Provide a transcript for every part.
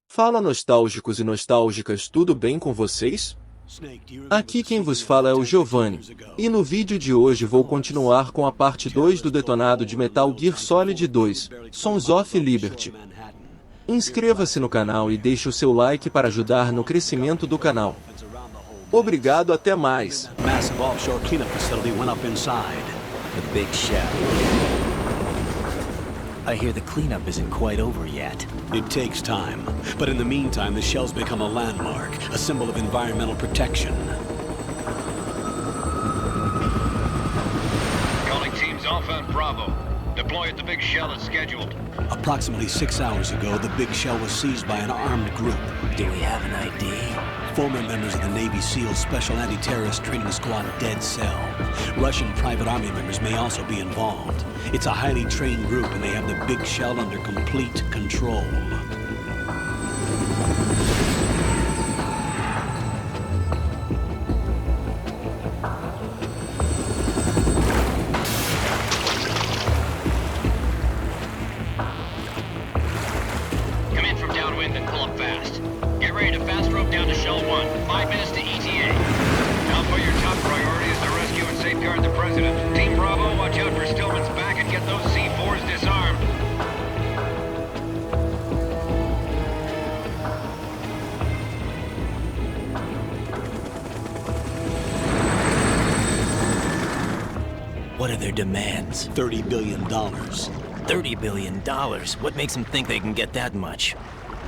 Fala nostálgicos e nostálgicas, tudo bem com vocês? Aqui quem vos fala é o Giovanni, e no vídeo de hoje vou continuar com a parte 2 do detonado de Metal Gear Solid 2, Sons of Liberty. Inscreva-se no canal e deixe o seu like para ajudar no crescimento do canal. Obrigado, até mais. Massive offshore cleanup facility went up inside the big shell. I hear the cleanup isn't quite over yet. It takes time, but in the meantime, the shell's become a landmark, a symbol of environmental protection. Calling teams Alpha and Bravo. Deploy at the big shell as scheduled. Approximately 6 hours ago, the big shell was seized by an armed group. Do we have an ID? Former members of the Navy SEAL Special Anti-Terrorist Training Squad Dead Cell. Russian private army members may also be involved. It's a highly trained group and they have the big shell under complete control. Come in from downwind and pull up fast. Get ready to fast rope down to Shell 1. 5 minutes to ETA. Now for your top priority is to rescue and safeguard the President. Team Bravo, watch out for Stillman's back and get those C4s disarmed. What are their demands? $30 billion. $30 billion? What makes them think they can get that much?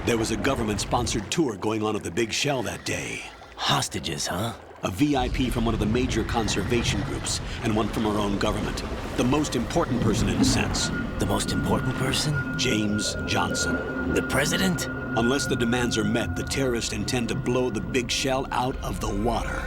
There was a government-sponsored tour going on at the big shell that day. Hostages, huh? A VIP from one of the major conservation groups, and one from our own government. The most important person in a sense. The most important person? James Johnson. The president? Unless the demands are met, the terrorists intend to blow the big shell out of the water.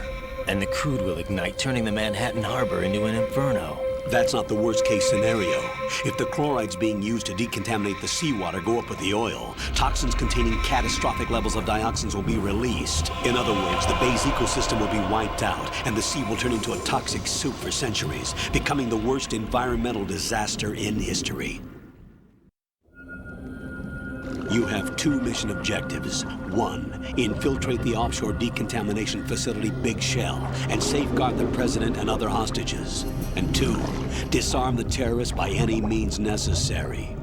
And the crude will ignite, turning the Manhattan Harbor into an inferno. That's not the worst-case scenario. If the chlorides being used to decontaminate the seawater go up with the oil, toxins containing catastrophic levels of dioxins will be released. In other words, the bay's ecosystem will be wiped out, and the sea will turn into a toxic soup for centuries, becoming the worst environmental disaster in history. You have 2 mission objectives. 1, infiltrate the offshore decontamination facility Big Shell and safeguard the president and other hostages. And 2, disarm the terrorists by any means necessary.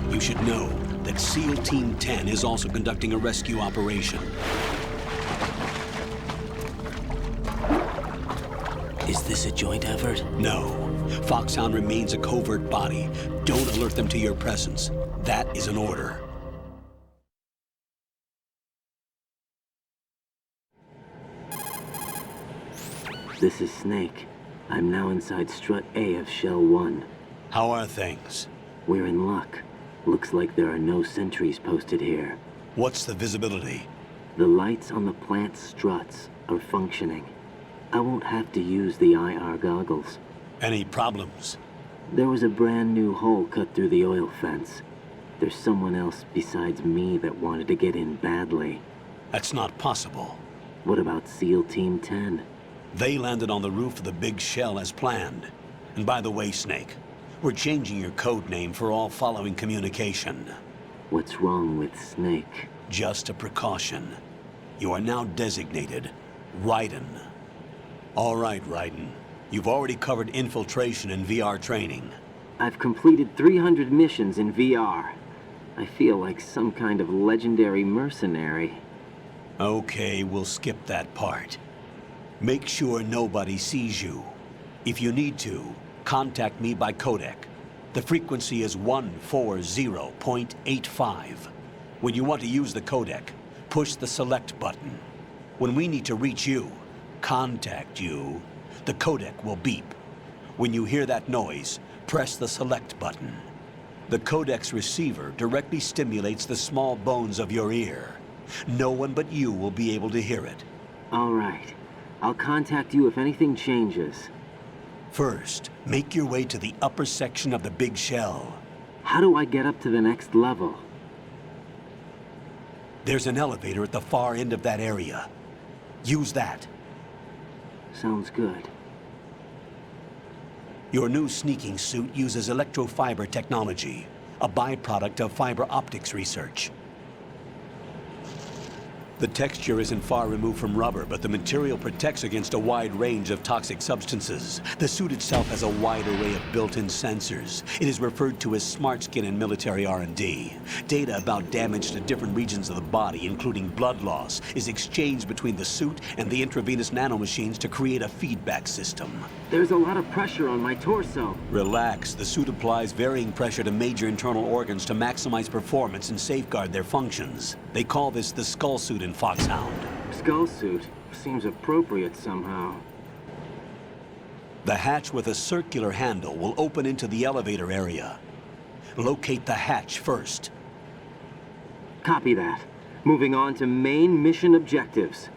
You should know that SEAL Team 10 is also conducting a rescue operation. Is this a joint effort? No. Foxhound remains a covert body. Don't alert them to your presence. That is an order. This is Snake. I'm now inside Strut A of Shell 1. How are things? We're in luck. Looks like there are no sentries posted here. What's the visibility? The lights on the plant's struts are functioning. I won't have to use the IR goggles. Any problems? There was a brand new hole cut through the oil fence. There's someone else besides me that wanted to get in badly. That's not possible. What about SEAL Team 10? They landed on the roof of the big shell as planned. And by the way, Snake, we're changing your code name for all following communication. What's wrong with Snake? Just a precaution. You are now designated Raiden. All right, Raiden. You've already covered infiltration and VR training. I've completed 300 missions in VR. I feel like some kind of legendary mercenary. Okay, we'll skip that part. Make sure nobody sees you. If you need to, contact me by codec. The frequency is 140.85. When you want to use the codec, push the select button. When we need to reach you, contact you, the codec will beep. When you hear that noise, press the select button. The codec's receiver directly stimulates the small bones of your ear. No one but you will be able to hear it. All right. I'll contact you if anything changes. First, make your way to the upper section of the big shell. How do I get up to the next level? There's an elevator at the far end of that area. Use that. Sounds good. Your new sneaking suit uses electrofiber technology, a byproduct of fiber optics research. The texture isn't far removed from rubber, but the material protects against a wide range of toxic substances. The suit itself has a wide array of built-in sensors. It is referred to as smart skin in military R&D. Data about damage to different regions of the body, including blood loss, is exchanged between the suit and the intravenous nanomachines to create a feedback system. There's a lot of pressure on my torso. Relax. The suit applies varying pressure to major internal organs to maximize performance and safeguard their functions. They call this the skull suit in Foxhound. Skull suit seems appropriate somehow. The hatch with a circular handle will open into the elevator area. Locate the hatch first. Copy that. Moving on to main mission objectives.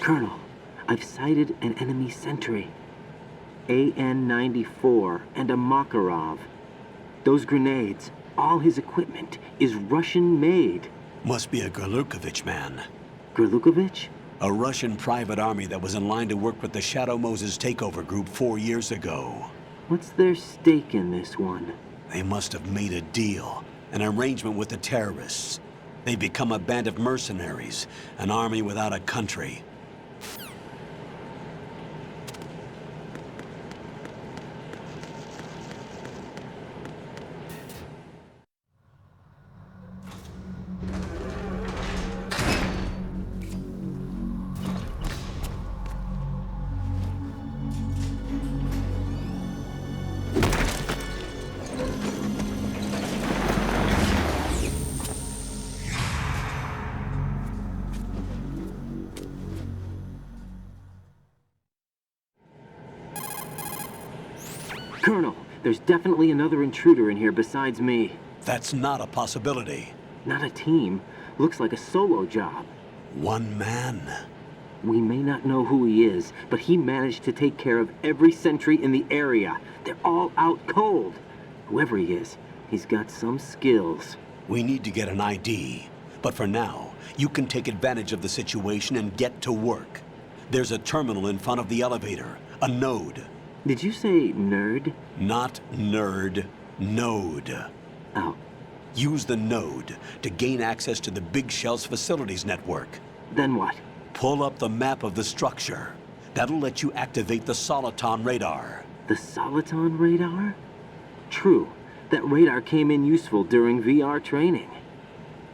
Colonel, I've sighted an enemy sentry. AN-94 and a Makarov. Those grenades, all his equipment, is Russian-made. Must be a Gorlukovich man. Gorlukovich? A Russian private army that was in line to work with the Shadow Moses takeover group 4 years ago. What's their stake in this one? They must have made a deal, an arrangement with the terrorists. They've become a band of mercenaries, an army without a country. Colonel, there's definitely another intruder in here besides me. That's not a possibility. Not a team. Looks like a solo job. One man. We may not know who he is, but he managed to take care of every sentry in the area. They're all out cold. Whoever he is, he's got some skills. We need to get an ID. But for now, you can take advantage of the situation and get to work. There's a terminal in front of the elevator. A node. Did you say nerd? Not nerd. Node. Oh. Use the node to gain access to the Big Shell's facilities network. Then what? Pull up the map of the structure. That'll let you activate the Soliton radar. The Soliton radar? True. That radar came in useful during VR training.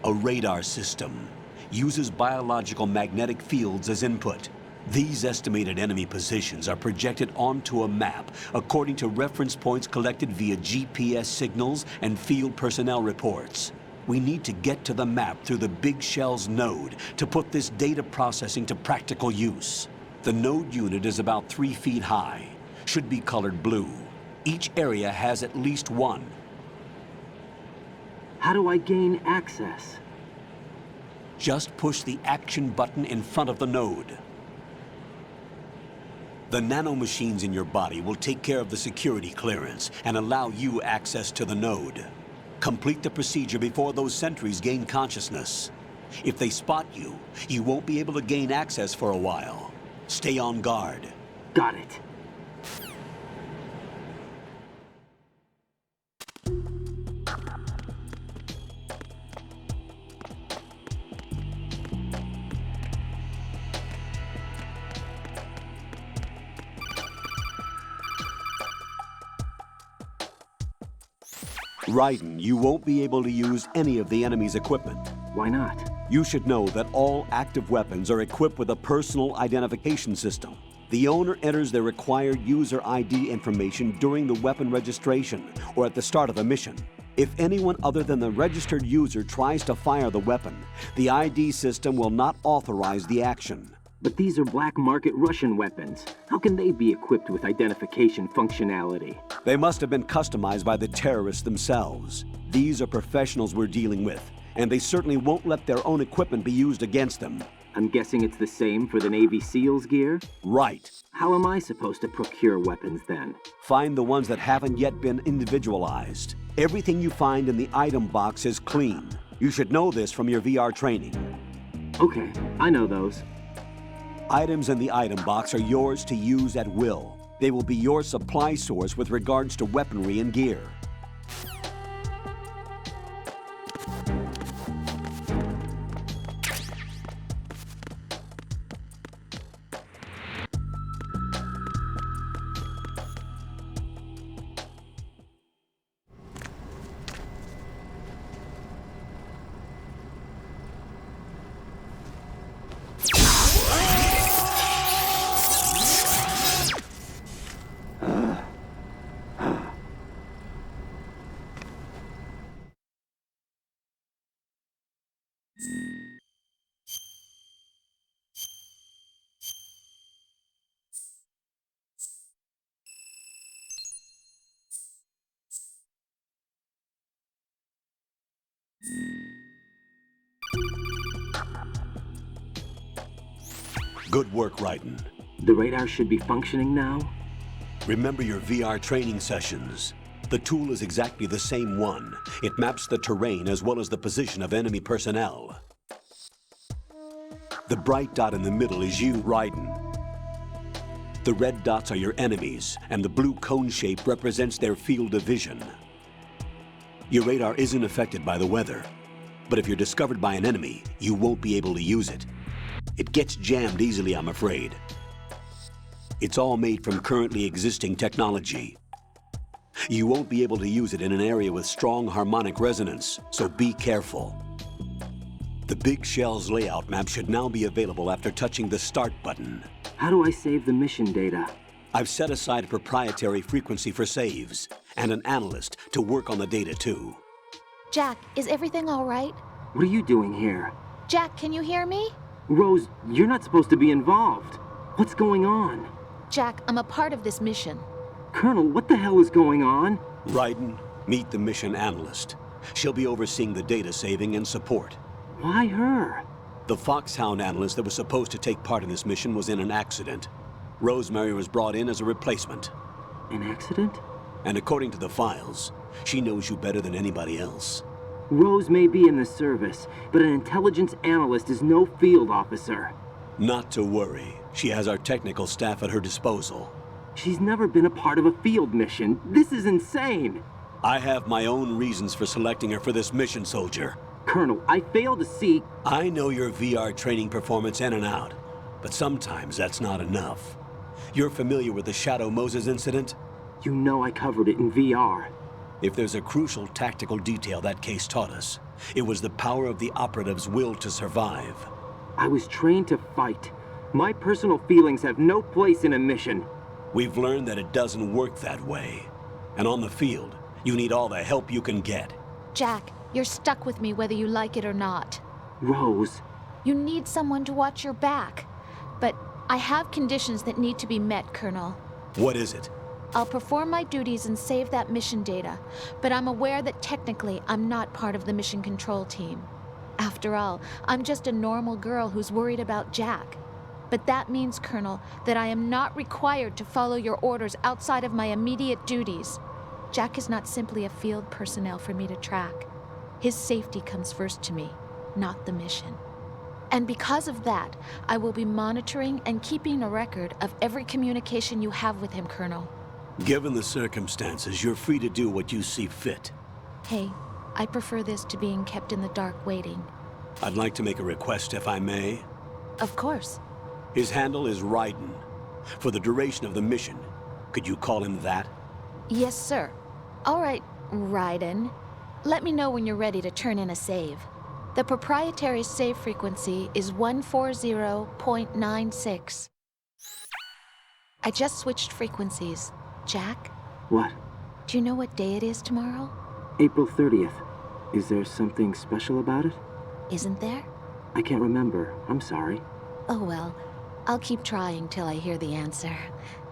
A radar system. uses biological magnetic fields as input. These estimated enemy positions are projected onto a map according to reference points collected via GPS signals and field personnel reports. We need to get to the map through the Big Shell's node to put this data processing to practical use. The node unit is about 3 feet high, should be colored blue. Each area has at least one. How do I gain access? Just push the action button in front of the node. The nanomachines in your body will take care of the security clearance and allow you access to the node. Complete the procedure before those sentries gain consciousness. If they spot you, you won't be able to gain access for a while. Stay on guard. Got it. Raiden, you won't be able to use any of the enemy's equipment. Why not? You should know that all active weapons are equipped with a personal identification system. The owner enters their required user ID information during the weapon registration or at the start of a mission. If anyone other than the registered user tries to fire the weapon, the ID system will not authorize the action. But these are black market Russian weapons. How can they be equipped with identification functionality? They must have been customized by the terrorists themselves. These are professionals we're dealing with, and they certainly won't let their own equipment be used against them. I'm guessing it's the same for the Navy SEALs gear? Right. How am I supposed to procure weapons then? Find the ones that haven't yet been individualized. Everything you find in the item box is clean. You should know this from your VR training. Okay, I know those. Items in the item box are yours to use at will. They will be your supply source with regards to weaponry and gear. Good work, Raiden. The radar should be functioning now? Remember your VR training sessions. The tool is exactly the same one. It maps the terrain as well as the position of enemy personnel. The bright dot in the middle is you, Raiden. The red dots are your enemies, and the blue cone shape represents their field of vision. Your radar isn't affected by the weather, but if you're discovered by an enemy, you won't be able to use it. It gets jammed easily, I'm afraid. It's all made from currently existing technology. You won't be able to use it in an area with strong harmonic resonance, so be careful. The Big Shell's layout map should now be available after touching the Start button. How do I save the mission data? I've set aside a proprietary frequency for saves, and an analyst to work on the data too. Jack, is everything all right? What are you doing here? Jack, can you hear me? Rose, you're not supposed to be involved. What's going on? Jack, I'm a part of this mission. Colonel, what the hell is going on? Raiden, meet the mission analyst. She'll be overseeing the data saving and support. Why her? The Foxhound analyst that was supposed to take part in this mission was in an accident. Rosemary was brought in as a replacement. An accident? And according to the files, she knows you better than anybody else. Rose may be in the service, but an intelligence analyst is no field officer. Not to worry. She has our technical staff at her disposal. She's never been a part of a field mission. This is insane. I have my own reasons for selecting her for this mission, soldier. Colonel, I fail to see... I know your VR training performance in and out, but sometimes that's not enough. You're familiar with the Shadow Moses incident? You know I covered it in VR. If there's a crucial tactical detail that case taught us, it was the power of the operative's will to survive. I was trained to fight. My personal feelings have no place in a mission. We've learned that it doesn't work that way. And on the field, you need all the help you can get. Jack, you're stuck with me whether you like it or not. Rose. You need someone to watch your back. But I have conditions that need to be met, Colonel. What is it? I'll perform my duties and save that mission data, but I'm aware that technically I'm not part of the mission control team. After all, I'm just a normal girl who's worried about Jack. But that means, Colonel, that I am not required to follow your orders outside of my immediate duties. Jack is not simply a field personnel for me to track. His safety comes first to me, not the mission. And because of that, I will be monitoring and keeping a record of every communication you have with him, Colonel. Given the circumstances, you're free to do what you see fit. Hey, I prefer this to being kept in the dark waiting. I'd like to make a request, if I may. Of course. His handle is Raiden. For the duration of the mission, could you call him that? Yes, sir. All right, Raiden. Let me know when you're ready to turn in a save. The proprietary save frequency is 140.96. I just switched frequencies. Jack, What? do you know what day it is tomorrow? April 30th. Is there something special about it? Isn't there? I can't remember. I'm sorry. Oh well, I'll keep trying till I hear the answer.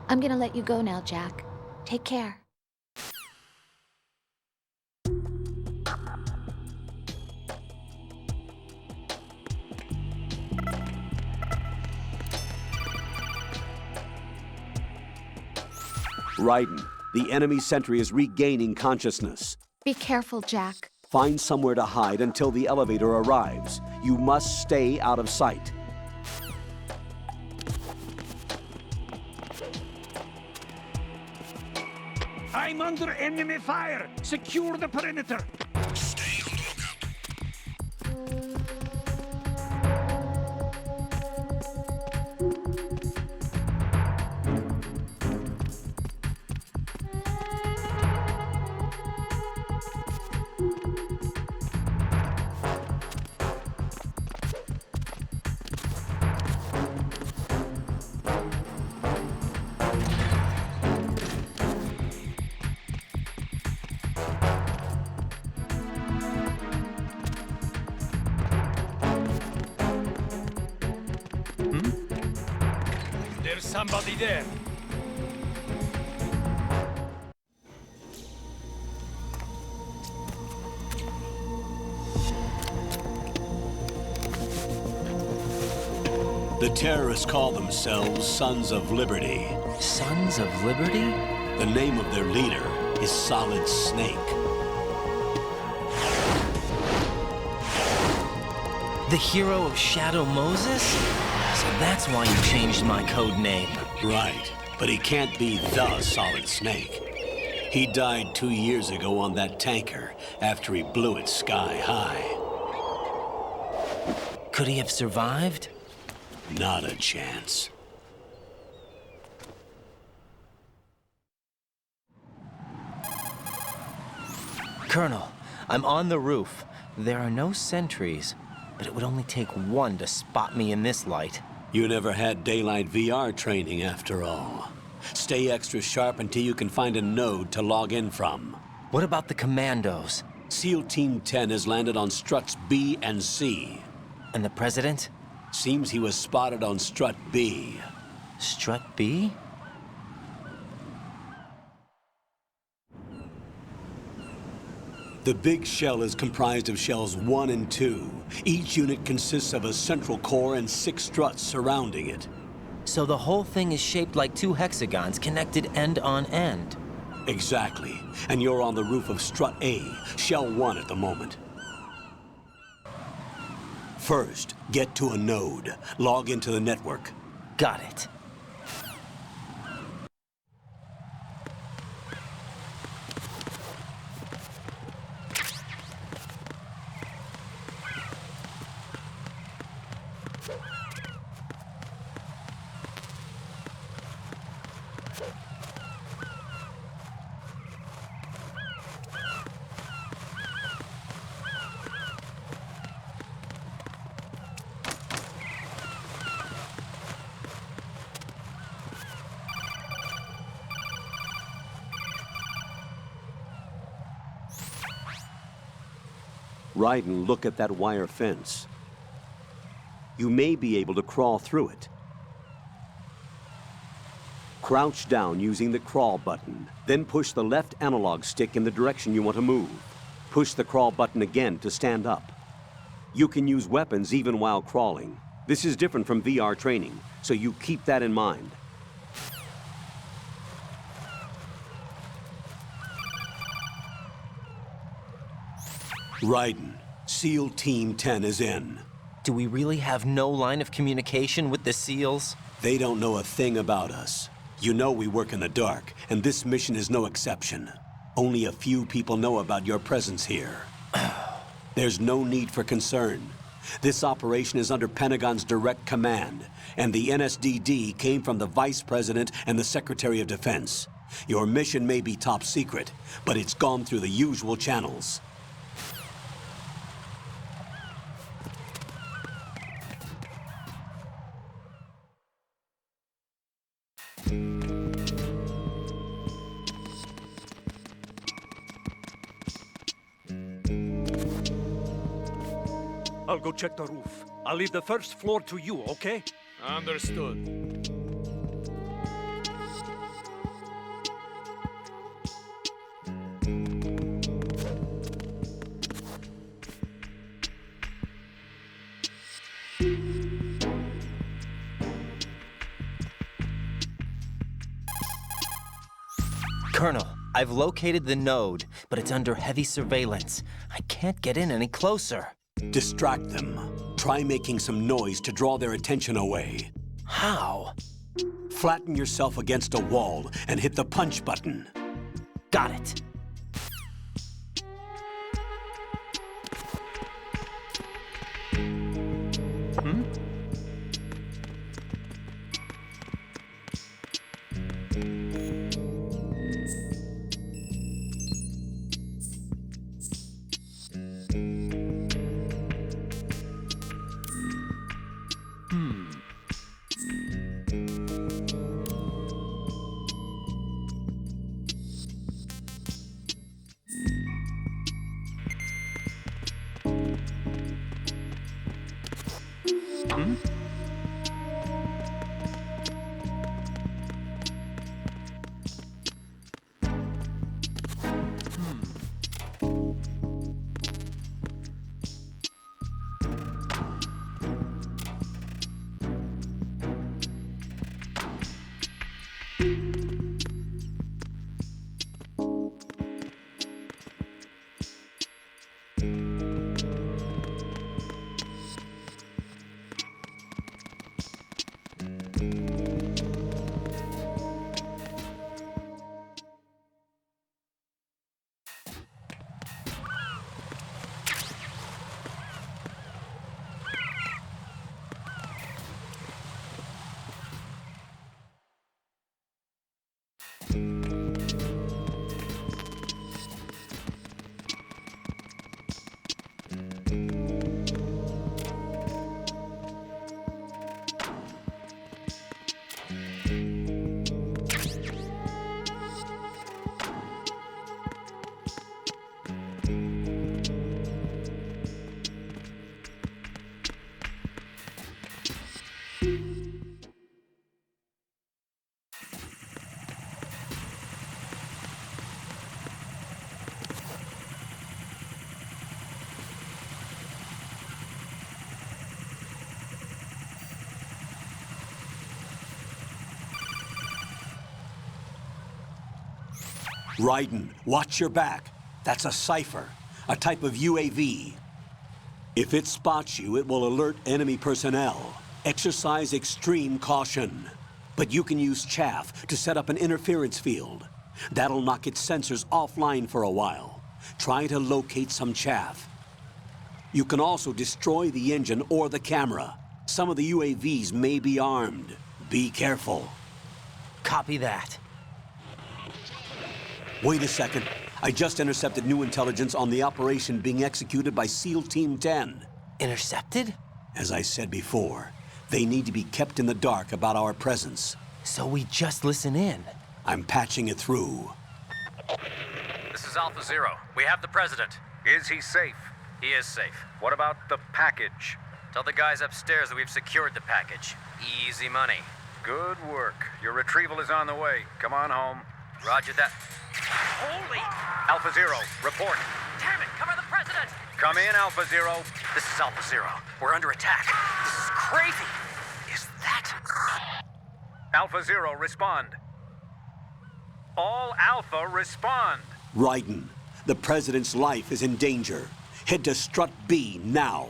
I'm gonna let you go now, Jack. Take care. Raiden, the enemy sentry is regaining consciousness. Be careful, Jack. Find somewhere to hide until the elevator arrives. You must stay out of sight. I'm under enemy fire! Secure the perimeter! There's somebody there. The terrorists call themselves Sons of Liberty. Sons of Liberty? The name of their leader is Solid Snake. The hero of Shadow Moses? So that's why you changed my code name. Right, but he can't be the Solid Snake. He died 2 years ago on that tanker after he blew it sky high. Could he have survived? Not a chance. Colonel, I'm on the roof. There are no sentries, but it would only take one to spot me in this light. You never had daylight VR training after all. Stay extra sharp until you can find a node to log in from. What about the commandos? SEAL Team 10 has landed on struts B and C. And the president? Seems he was spotted on strut B. Strut B? The big shell is comprised of shells 1 and 2. Each unit consists of a central core and 6 struts surrounding it. So the whole thing is shaped like 2 hexagons connected end on end. Exactly. And you're on the roof of strut A, shell 1 at the moment. First, get to a node. Log into the network. Got it. Raiden, look at that wire fence. You may be able to crawl through it. Crouch down using the crawl button, then push the left analog stick in the direction you want to move. Push the crawl button again to stand up. You can use weapons even while crawling. This is different from VR training, so you keep that in mind. Raiden, SEAL Team 10 is in. Do we really have no line of communication with the SEALs? They don't know a thing about us. You know we work in the dark, and this mission is no exception. Only a few people know about your presence here. There's no need for concern. This operation is under Pentagon's direct command, and the NSDD came from the Vice President and the Secretary of Defense. Your mission may be top secret, but it's gone through the usual channels. I'll go check the roof. I'll leave the first floor to you, okay? Understood. Colonel, I've located the node, but it's under heavy surveillance. I can't get in any closer. Distract them. Try making some noise to draw their attention away. How? Flatten yourself against a wall and hit the punch button. Got it. Raiden, watch your back. That's a cipher, a type of UAV. If it spots you, it will alert enemy personnel. Exercise extreme caution. But you can use chaff to set up an interference field. That'll knock its sensors offline for a while. Try to locate some chaff. You can also destroy the engine or the camera. Some of the UAVs may be armed. Be careful. Copy that. Wait a second. I just intercepted new intelligence on the operation being executed by SEAL Team 10. Intercepted? As I said before, they need to be kept in the dark about our presence. So we just listen in. I'm patching it through. This is Alpha Zero. We have the president. Is he safe? He is safe. What about the package? Tell the guys upstairs that we've secured the package. Easy money. Good work. Your retrieval is on the way. Come on home. Roger that. Holy! Alpha Zero, report. Damn it, cover the president! Come in, Alpha Zero. This is Alpha Zero. We're under attack. This is crazy. Is that... Alpha Zero, respond. All Alpha, respond. Raiden, the president's life is in danger. Head to Strut B now.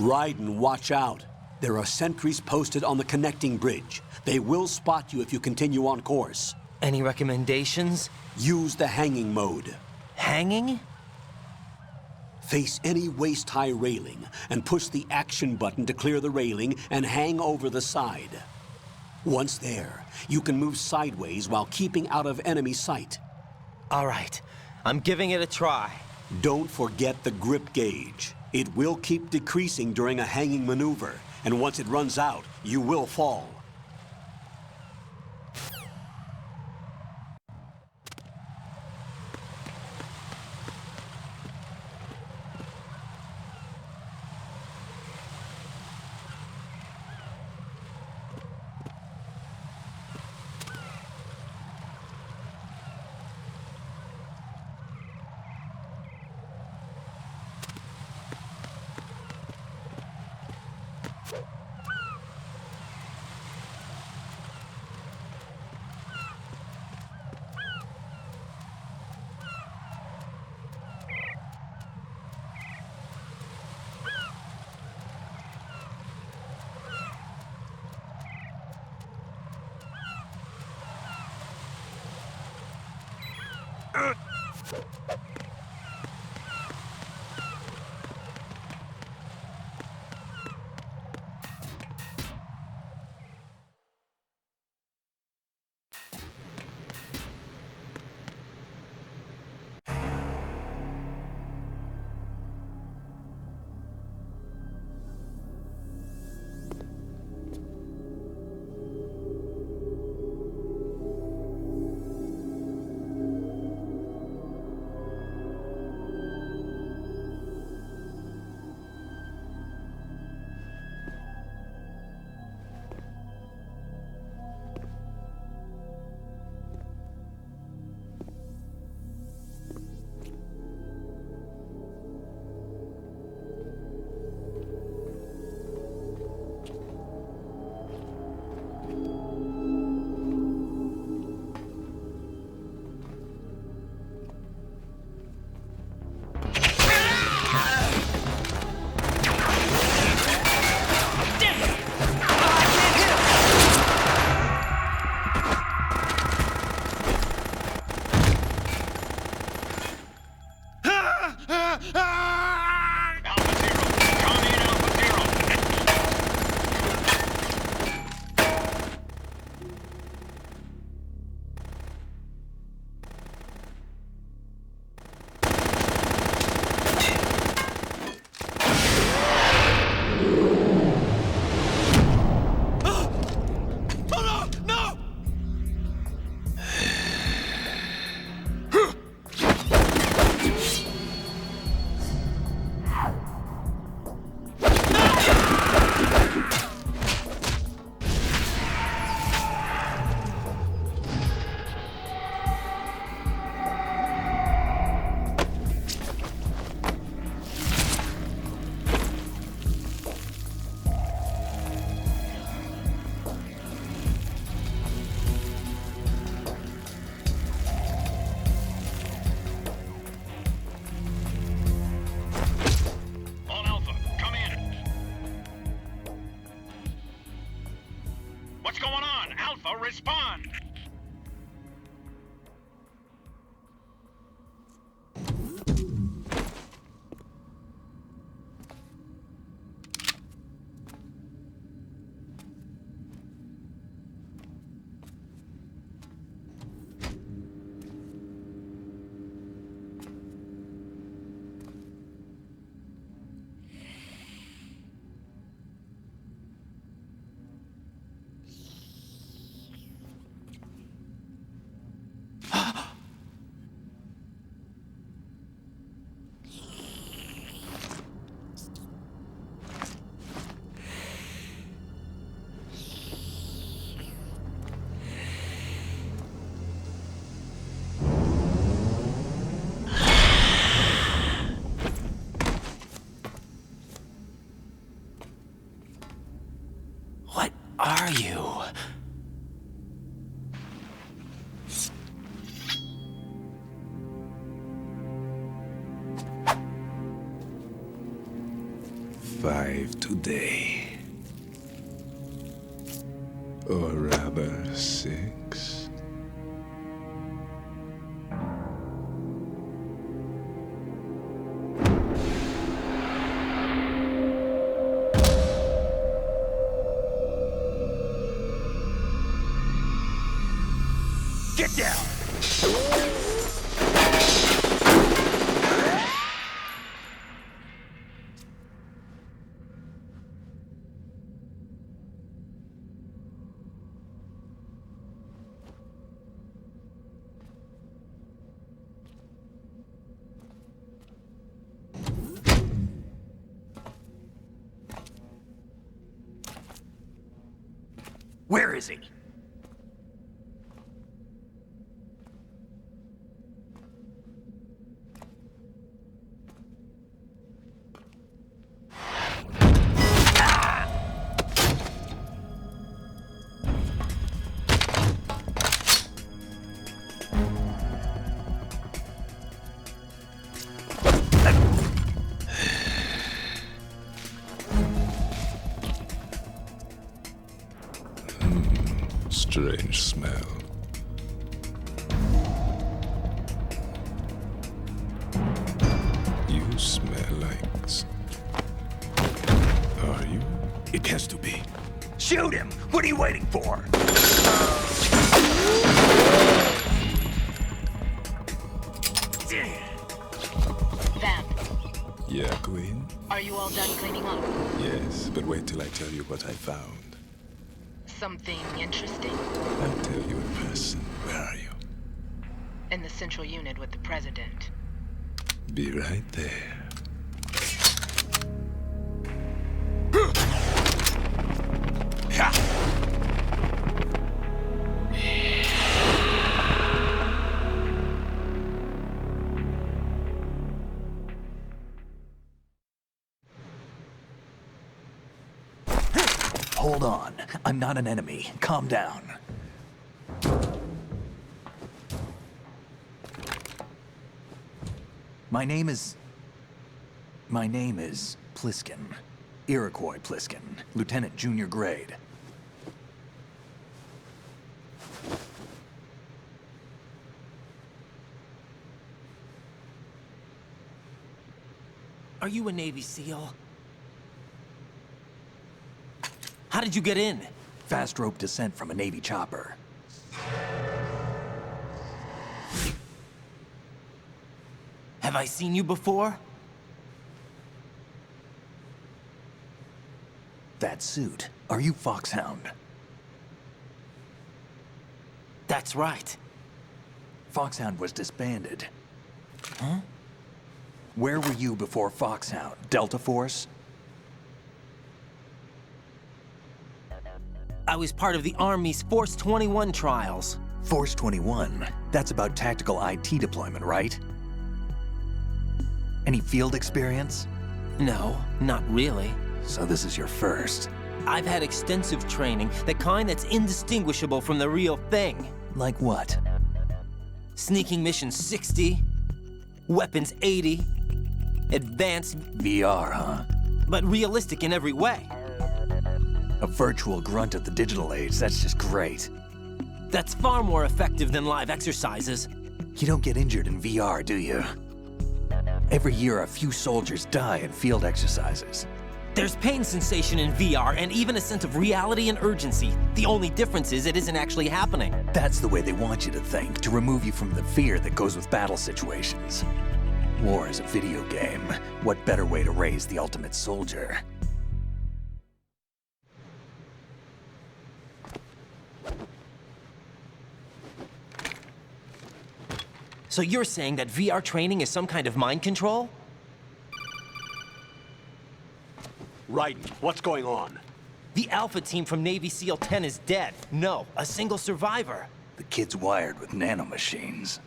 Raiden, watch out. There are sentries posted on the connecting bridge. They will spot you if you continue on course. Any recommendations? Use the hanging mode. Hanging? Face any waist-high railing and push the action button to clear the railing and hang over the side. Once there, you can move sideways while keeping out of enemy sight. All right, I'm giving it a try. Don't forget the grip gauge. It will keep decreasing during a hanging maneuver, and once it runs out, you will fall. or respond. What are you? Five today. Or rather, 6. Get down! Where is he? Strange smell. You smell like... Are you? It has to be. Shoot him! What are you waiting for? Vamp, Yeah, Queen? are you all done cleaning up? Yes, but wait till I tell you what I found. Something interesting? I'll tell you in person. Where are you? In the central unit with the president. Be right there. Hold on. I'm not an enemy. Calm down. My name is Pliskin. Iroquois Pliskin. Lieutenant junior grade. Are you a Navy SEAL? How did you get in? Fast rope descent from a Navy chopper. Have I seen you before? That suit. Are you Foxhound? That's right. Foxhound was disbanded. Huh? Where were you before Foxhound? Delta Force? I was part of the Army's Force 21 trials. Force 21? That's about tactical IT deployment, right? Any field experience? No, not really. So this is your first. I've had extensive training, the kind that's indistinguishable from the real thing. Like what? Sneaking mission 60, weapons 80, advanced, VR, huh? but realistic in every way. A virtual grunt of the digital age, that's just great. That's far more effective than live exercises. You don't get injured in VR, do you? Every year, a few soldiers die in field exercises. There's pain sensation in VR and even a sense of reality and urgency. The only difference is it isn't actually happening. That's the way they want you to think, to remove you from the fear that goes with battle situations. War is a video game. What better way to raise the ultimate soldier? So you're saying that VR training is some kind of mind control? Raiden, what's going on? The Alpha team from Navy SEAL 10 is dead. No, a single survivor. The kid's wired with nanomachines.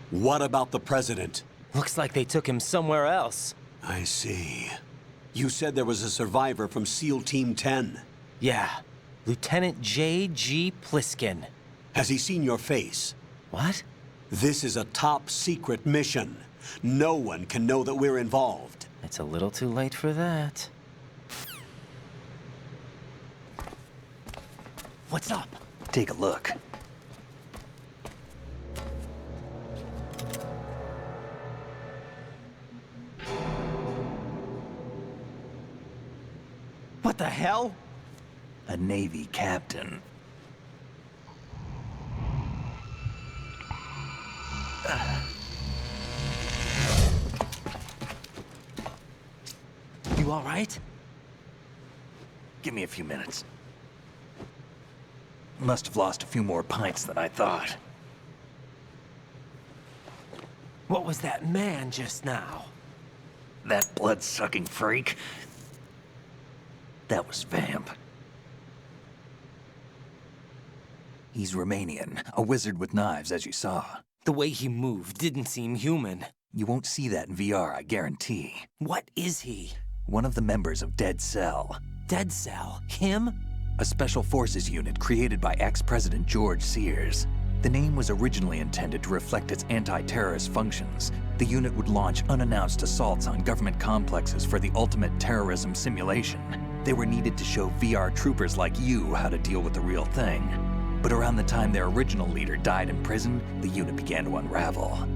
What about the President? Looks like they took him somewhere else. I see. You said there was a survivor from SEAL Team 10. Yeah, Lieutenant J.G. Pliskin. Has he seen your face? What? This is a top secret mission. No one can know that we're involved. It's a little too late for that. What's up? Take a look. What the hell? A Navy captain. You all right? Give me a few minutes. Must have lost a few more pints than I thought. What was that man just now? That blood-sucking freak? That was Vamp. He's Romanian, a wizard with knives, as you saw. The way he moved didn't seem human. You won't see that in VR, I guarantee. What is he? One of the members of Dead Cell. Dead Cell? Him? A special forces unit created by ex-President George Sears. The name was originally intended to reflect its anti-terrorist functions. The unit would launch unannounced assaults on government complexes for the ultimate terrorism simulation. They were needed to show VR troopers like you how to deal with the real thing. But around the time their original leader died in prison, the unit began to unravel.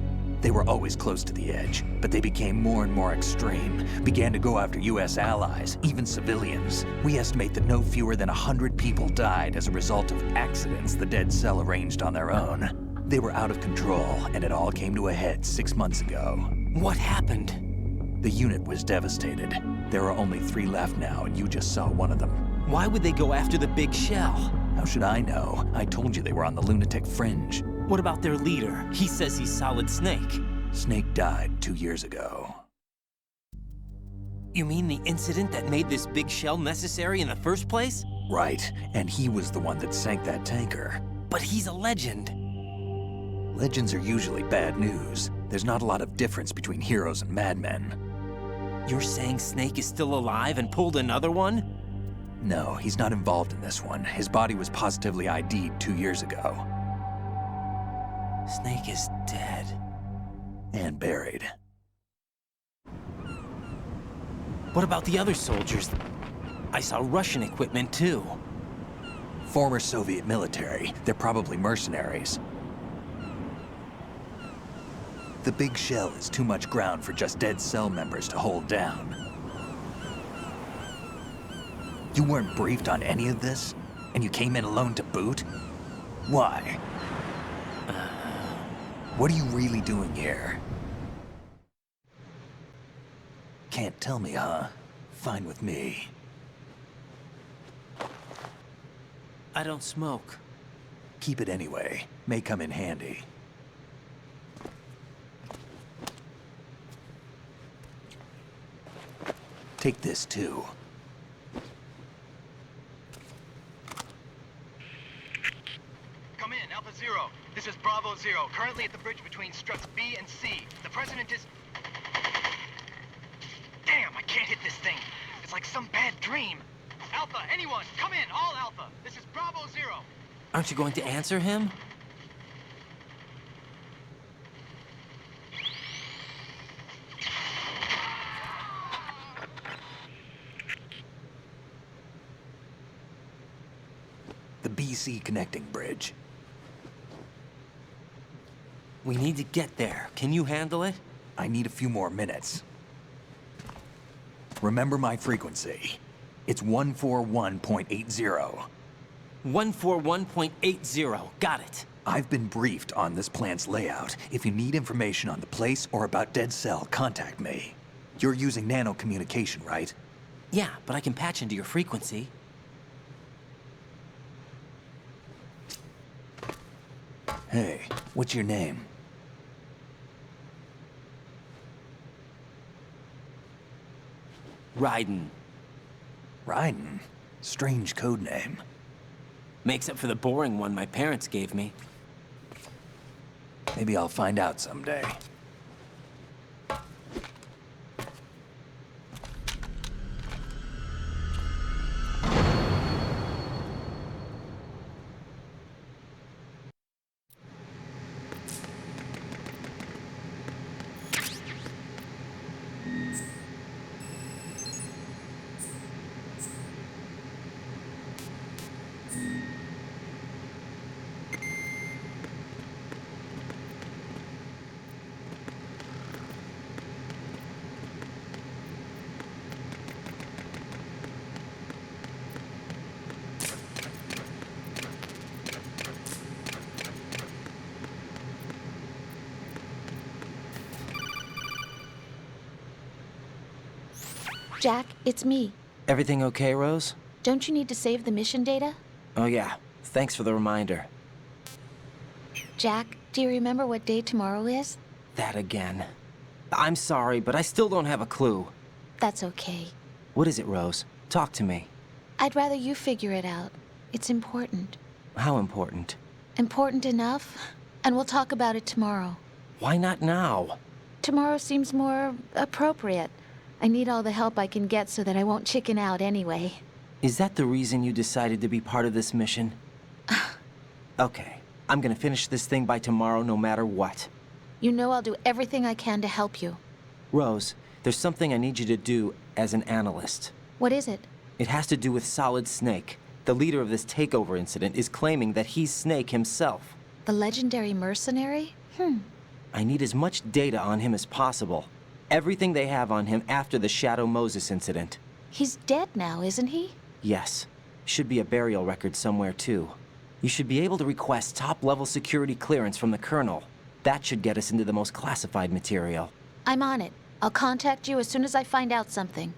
They were always close to the edge, but they became more and more extreme, began to go after US allies, even civilians. We estimate that no fewer than 100 people died as a result of accidents the Dead Cell arranged on their own. They were out of control, and it all came to a head 6 months ago. What happened? The unit was devastated. There are only 3 left now, and you just saw one of them. Why would they go after the big shell? How should I know? I told you they were on the lunatic fringe. What about their leader? He says he's Solid Snake. Snake died 2 years ago. You mean the incident that made this big shell necessary in the first place? Right, and he was the one that sank that tanker. But he's a legend. Legends are usually bad news. There's not a lot of difference between heroes and madmen. You're saying Snake is still alive and pulled another one? No, he's not involved in this one. His body was positively ID'd 2 years ago. Snake is dead. And buried. What about the other soldiers? I saw Russian equipment too. Former Soviet military. They're probably mercenaries. The big shell is too much ground for just Dead Cell members to hold down. You weren't briefed on any of this? And you came in alone to boot? Why? What are you really doing here? Can't tell me, huh? Fine with me. I don't smoke. Keep it anyway. May come in handy. Take this too. Come in, Alpha Zero. This is Bravo Zero, currently at the bridge between struts B and C. The President is... Damn, I can't hit this thing. It's like some bad dream. Alpha, anyone, come in, all Alpha. This is Bravo Zero. Aren't you going to answer him? The BC connecting bridge. We need to get there. Can you handle it? I need a few more minutes. Remember my frequency. It's 141.80. 141.80. Got it. I've been briefed on this plant's layout. If you need information on the place or about Dead Cell, contact me. You're using nano communication, right? Yeah, but I can patch into your frequency. Hey, what's your name? Raiden. Raiden? Strange code name. Makes up for the boring one my parents gave me. Maybe I'll find out someday. Jack, it's me. Everything okay, Rose? Don't you need to save the mission data? Oh yeah, thanks for the reminder. Jack, do you remember what day tomorrow is? That again. I'm sorry, but I still don't have a clue. That's okay. What is it, Rose? Talk to me. I'd rather you figure it out. It's important. How important? Important enough? And we'll talk about it tomorrow. Why not now? Tomorrow seems more appropriate. I need all the help I can get so that I won't chicken out anyway. Is that the reason you decided to be part of this mission? Okay, I'm gonna finish this thing by tomorrow no matter what. You know I'll do everything I can to help you. Rose, there's something I need you to do as an analyst. What is it? It has to do with Solid Snake. The leader of this takeover incident is claiming that he's Snake himself. The legendary mercenary? I need as much data on him as possible. Everything they have on him after the Shadow Moses incident. He's dead now, isn't he? Yes. Should be a burial record somewhere, too. You should be able to request top-level security clearance from the Colonel. That should get us into the most classified material. I'm on it. I'll contact you as soon as I find out something.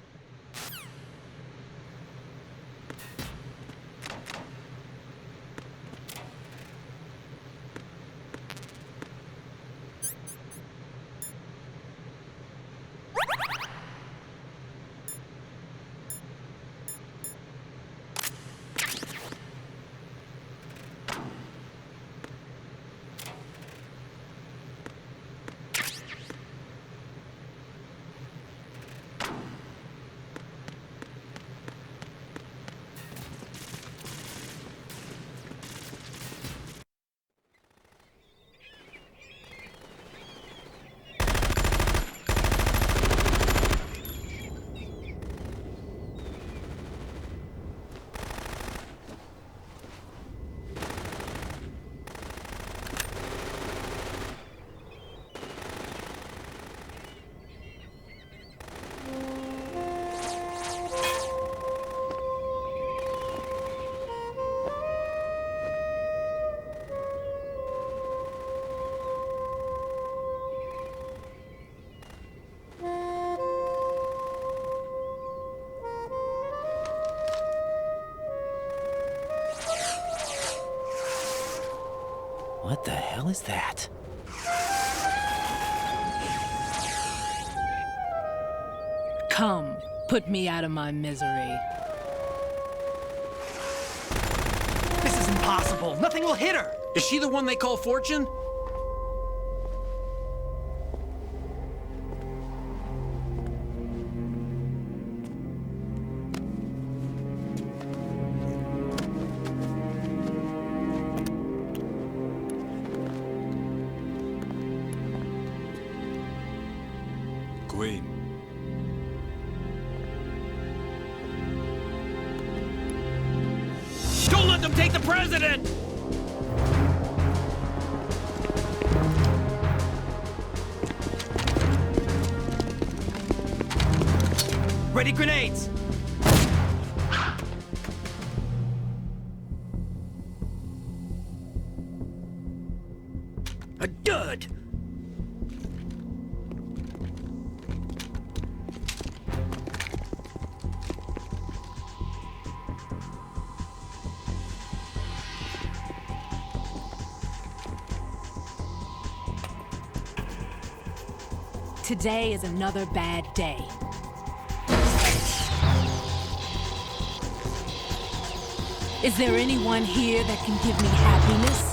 What the hell is that? Come, put me out of my misery. This is impossible. Nothing will hit her. Is she the one they call Fortune? Queen. Don't let let them take the president! Ready grenades! A dud! Today is another bad day. Is there anyone here that can give me happiness?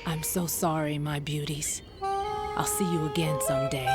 I'm so sorry, my beauties. I'll see you again someday.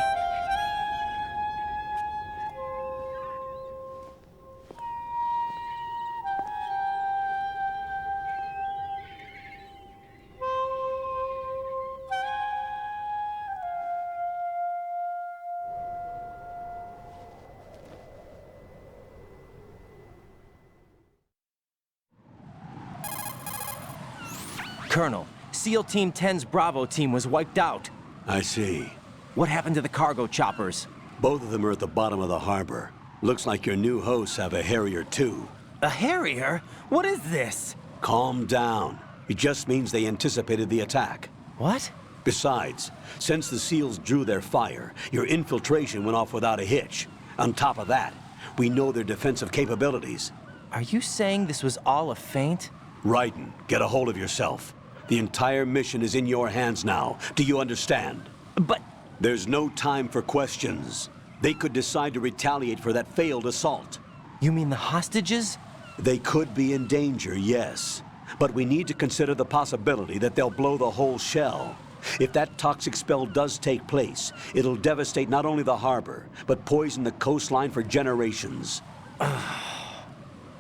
Colonel, SEAL Team 10's Bravo team was wiped out. I see. What happened to the cargo choppers? Both of them are at the bottom of the harbor. Looks like your new hosts have a Harrier too. A Harrier? What is this? Calm down. It just means they anticipated the attack. What? Besides, since the SEALs drew their fire, your infiltration went off without a hitch. On top of that, we know their defensive capabilities. Are you saying this was all a feint? Raiden, get a hold of yourself. The entire mission is in your hands now. Do you understand? But... There's no time for questions. They could decide to retaliate for that failed assault. You mean the hostages? They could be in danger, yes. But we need to consider the possibility that they'll blow the whole shell. If that toxic spell does take place, it'll devastate not only the harbor, but poison the coastline for generations.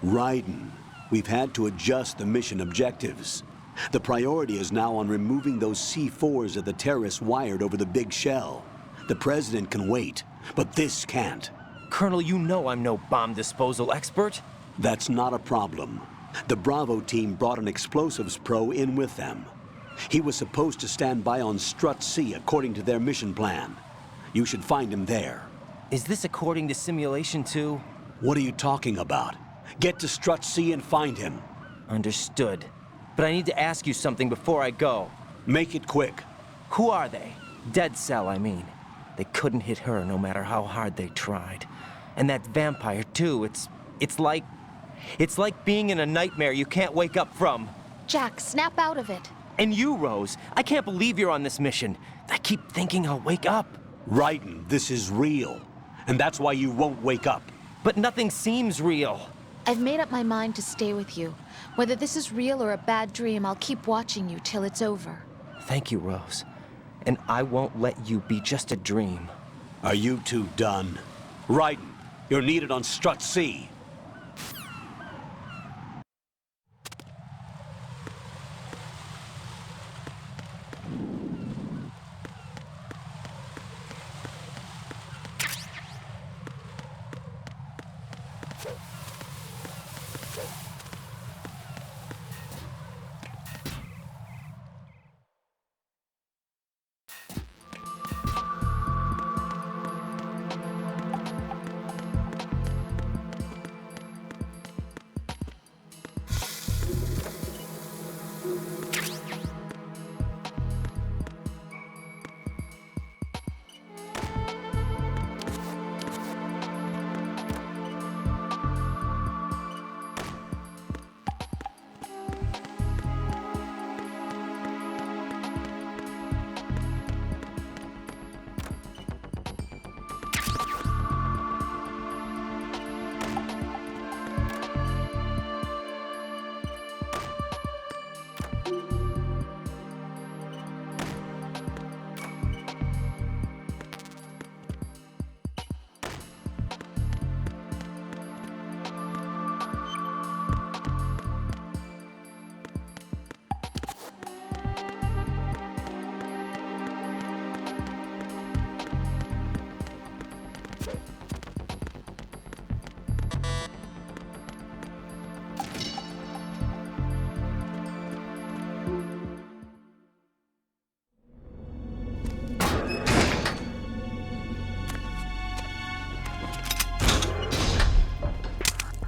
Raiden, we've had to adjust the mission objectives. The priority is now on removing those C4s that the terrorists wired over the big shell. The president can wait, but this can't. Colonel, you know I'm no bomb disposal expert. That's not a problem. The Bravo team brought an explosives pro in with them. He was supposed to stand by on Strut C according to their mission plan. You should find him there. Is this according to simulation too? What are you talking about? Get to Strut C and find him. Understood. But I need to ask you something before I go. Make it quick. Who are they? Dead Cell, I mean. They couldn't hit her no matter how hard they tried. And that vampire too, it's like being in a nightmare you can't wake up from. Jack, snap out of it. And you, Rose, I can't believe you're on this mission. I keep thinking I'll wake up. Raiden, this is real. And that's why you won't wake up. But nothing seems real. I've made up my mind to stay with you. Whether this is real or a bad dream, I'll keep watching you till it's over. Thank you, Rose. And I won't let you be just a dream. Are you two done? Raiden, you're needed on Strut C.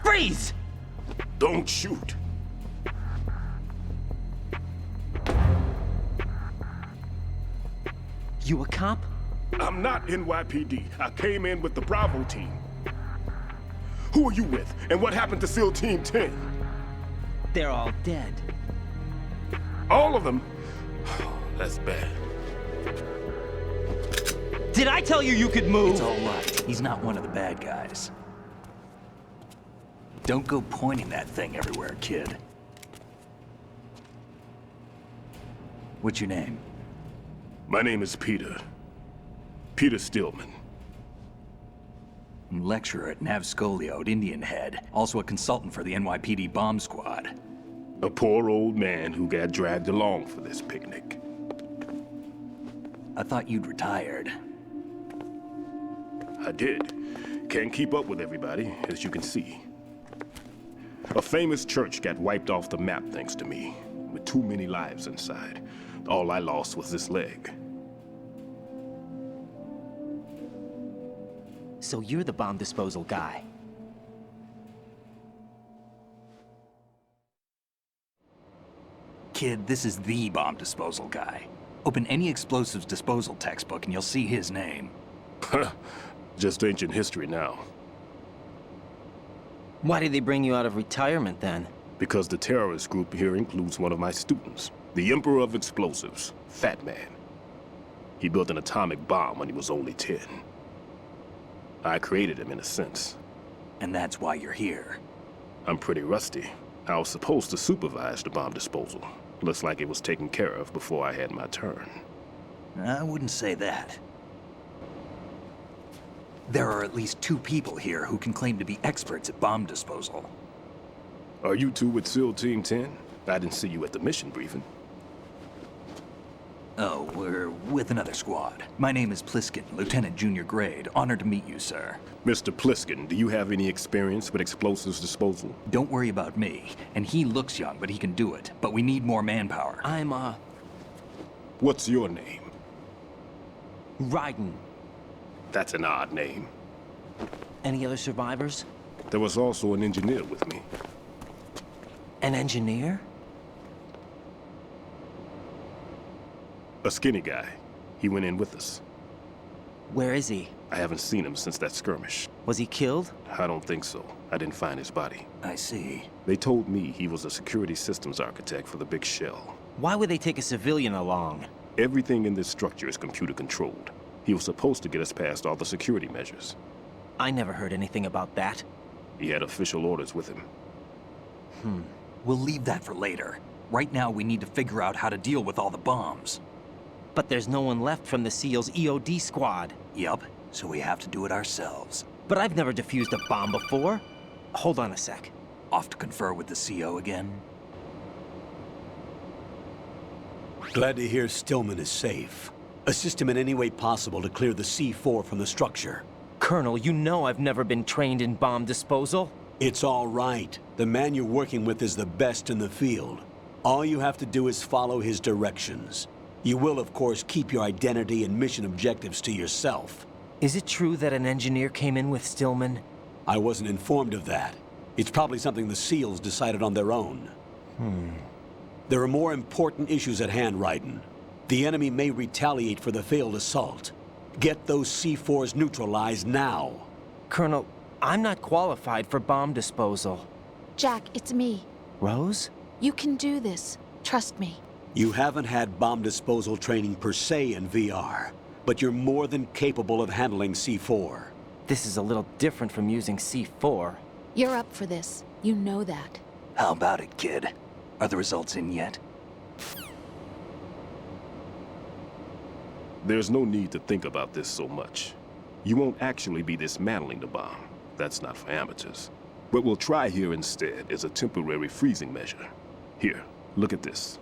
Freeze! Don't shoot. You a cop? I'm not NYPD. I came in with the Bravo team. Who are you with? And what happened to SEAL Team 10? They're all dead. All of them? That's bad. Did I tell you you could move? It's all right. He's not one of the bad guys. Don't go pointing that thing everywhere, kid. What's your name? My name is Peter. Peter Stillman. Lecturer at Navscolio at Indian Head. Also a consultant for the NYPD bomb squad. A poor old man who got dragged along for this picnic. I thought you'd retired. I did. Can't keep up with everybody, as you can see. A famous church got wiped off the map thanks to me, with too many lives inside. All I lost was this leg. So you're the bomb disposal guy. Kid, this is the bomb disposal guy. Open any explosives disposal textbook and you'll see his name. Just ancient history now. Why did they bring you out of retirement then? Because the terrorist group here includes one of my students, the Emperor of Explosives, Fat Man. He built an atomic bomb when he was only 10. I created him in a sense. And that's why you're here. I'm pretty rusty. I was supposed to supervise the bomb disposal. Looks like it was taken care of before I had my turn. I wouldn't say that. There are at least 2 people here who can claim to be experts at bomb disposal. Are you two with SEAL Team 10? I didn't see you at the mission briefing. Oh, we're with another squad. My name is Pliskin, Lieutenant Junior Grade. Honored to meet you, sir. Mr. Pliskin, do you have any experience with explosives disposal? Don't worry about me. And he looks young, but he can do it. But we need more manpower. I'm, What's your name? Raiden. That's an odd name. Any other survivors? There was also an engineer with me. An engineer? A skinny guy. He went in with us. Where is he? I haven't seen him since that skirmish. Was he killed? I don't think so. I didn't find his body. I see. They told me he was a security systems architect for the big shell. Why would they take a civilian along? Everything in this structure is computer controlled. He was supposed to get us past all the security measures. I never heard anything about that. He had official orders with him. We'll leave that for later. Right now, we need to figure out how to deal with all the bombs. But there's no one left from the SEAL's EOD squad. Yup, so we have to do it ourselves. But I've never defused a bomb before. Hold on a sec. Off to confer with the CO again? Glad to hear Stillman is safe. Assist him in any way possible to clear the C4 from the structure. Colonel, you know I've never been trained in bomb disposal. It's all right. The man you're working with is the best in the field. All you have to do is follow his directions. You will, of course, keep your identity and mission objectives to yourself. Is it true that an engineer came in with Stillman? I wasn't informed of that. It's probably something the SEALs decided on their own. There are more important issues at hand, Raiden. The enemy may retaliate for the failed assault. Get those C4s neutralized now. Colonel, I'm not qualified for bomb disposal. Jack, it's me. Rose? You can do this. Trust me. You haven't had bomb disposal training per se in VR, but you're more than capable of handling C4. This is a little different from using C4. You're up for this. You know that. How about it, kid? Are the results in yet? There's no need to think about this so much. You won't actually be dismantling the bomb. That's not for amateurs. What we'll try here instead is a temporary freezing measure. Here, look at this.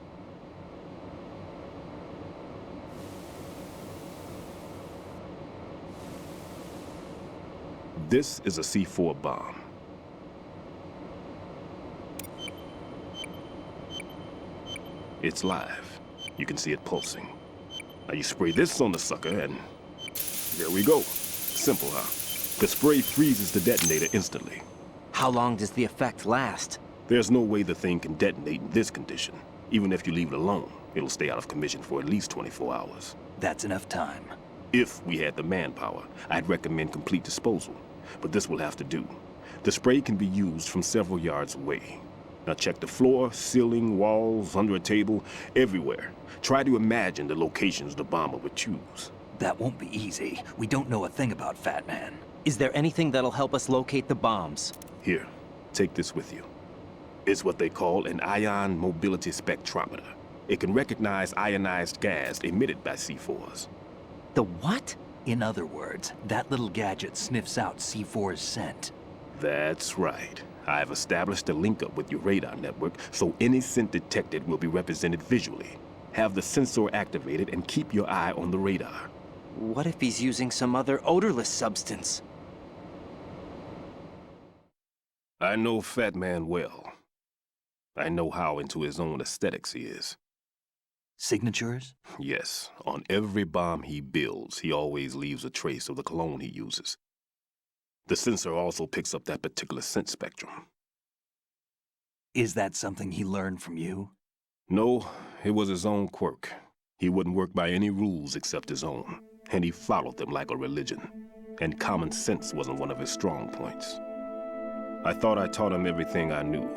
This is a C4 bomb. It's live. You can see it pulsing. Now you spray this on the sucker and there we go. Simple, huh? The spray freezes the detonator instantly. How long does the effect last? There's no way the thing can detonate in this condition. Even if you leave it alone, it'll stay out of commission for at least 24 hours. That's enough time. If we had the manpower, I'd recommend complete disposal. But this will have to do. The spray can be used from several yards away. Now check the floor, ceiling, walls, under a table, everywhere. Try to imagine the locations the bomber would choose. That won't be easy. We don't know a thing about Fat Man. Is there anything that'll help us locate the bombs? Here, take this with you. It's what they call an ion mobility spectrometer. It can recognize ionized gas emitted by C4s. The what? In other words, that little gadget sniffs out C4's scent. That's right. I've established a link up with your radar network, so any scent detected will be represented visually. Have the sensor activated and keep your eye on the radar. What if he's using some other odorless substance? I know Fat Man well. I know how into his own aesthetics he is. Signatures? Yes. On every bomb he builds, he always leaves a trace of the cologne he uses. The sensor also picks up that particular scent spectrum. Is that something he learned from you? No, it was his own quirk. He wouldn't work by any rules except his own, and he followed them like a religion. And common sense wasn't one of his strong points. I thought I taught him everything I knew.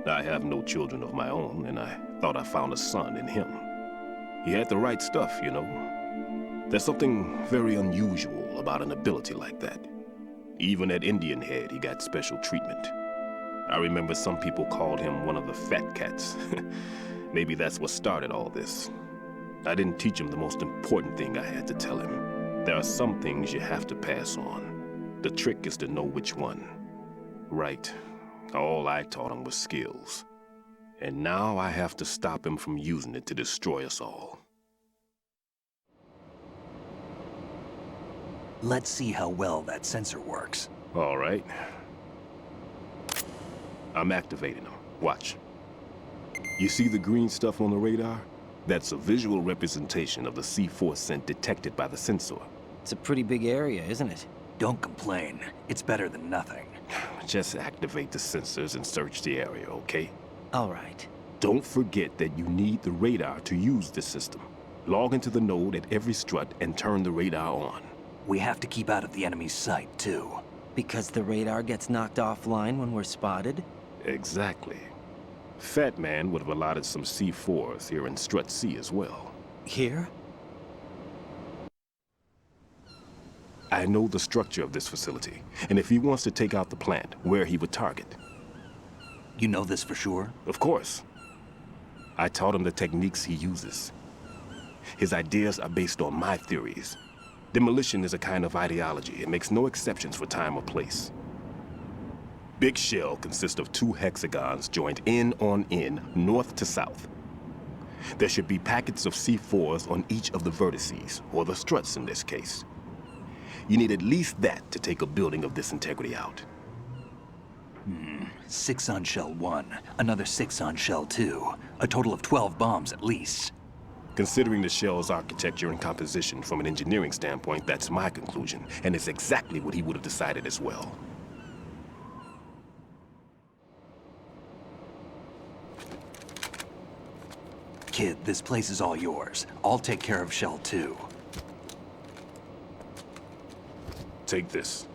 I have no children of my own, and I thought I found a son in him. He had the right stuff, you know. There's something very unusual about an ability like that. Even at Indian Head, he got special treatment. I remember some people called him one of the fat cats. Maybe that's what started all this. I didn't teach him the most important thing I had to tell him. There are some things you have to pass on. The trick is to know which one. Right. All I taught him was skills. And now I have to stop him from using it to destroy us all. Let's see how well that sensor works. All right. I'm activating them. Watch. You see the green stuff on the radar? That's a visual representation of the C4 scent detected by the sensor. It's a pretty big area, isn't it? Don't complain. It's better than nothing. Just activate the sensors and search the area, okay? All right. Don't forget that you need the radar to use this system. Log into the node at every strut and turn the radar on. We have to keep out of the enemy's sight, too. Because the radar gets knocked offline when we're spotted? Exactly. Fat Man would have allotted some C4s here in Strut C as well. Here? I know the structure of this facility, and if he wants to take out the plant, where he would target. You know this for sure? Of course. I taught him the techniques he uses. His ideas are based on my theories. Demolition is a kind of ideology. It makes no exceptions for time or place. Big shell consists of 2 hexagons joined end on end, north to south. There should be packets of C4s on each of the vertices, or the struts in this case. You need at least that to take a building of this integrity out. 6 on shell 1, another 6 on shell 2. A total of 12 bombs at least. Considering the shell's architecture and composition from an engineering standpoint, that's my conclusion, and it's exactly what he would have decided as well. Kid, this place is all yours. I'll take care of shell 2. Take this.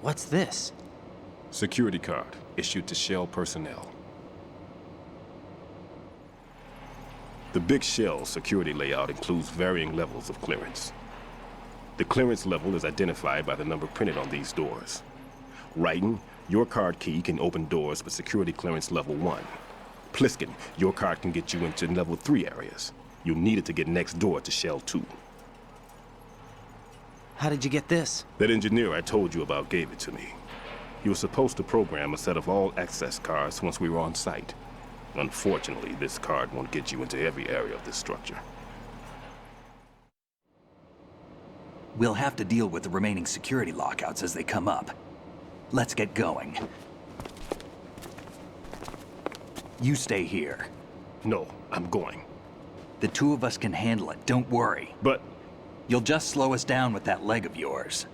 What's this? Security card, issued to Shell personnel. The Big Shell security layout includes varying levels of clearance. The clearance level is identified by the number printed on these doors. Writing, your card key can open doors with security clearance level 1. Pliskin, your card can get you into level 3 areas. You'll need it to get next door to Shell 2. How did you get this? That engineer I told you about gave it to me. He was supposed to program a set of all-access cards once we were on site. Unfortunately, this card won't get you into every area of this structure. We'll have to deal with the remaining security lockouts as they come up. Let's get going. You stay here. No, I'm going. The two of us can handle it, don't worry. But... You'll just slow us down with that leg of yours.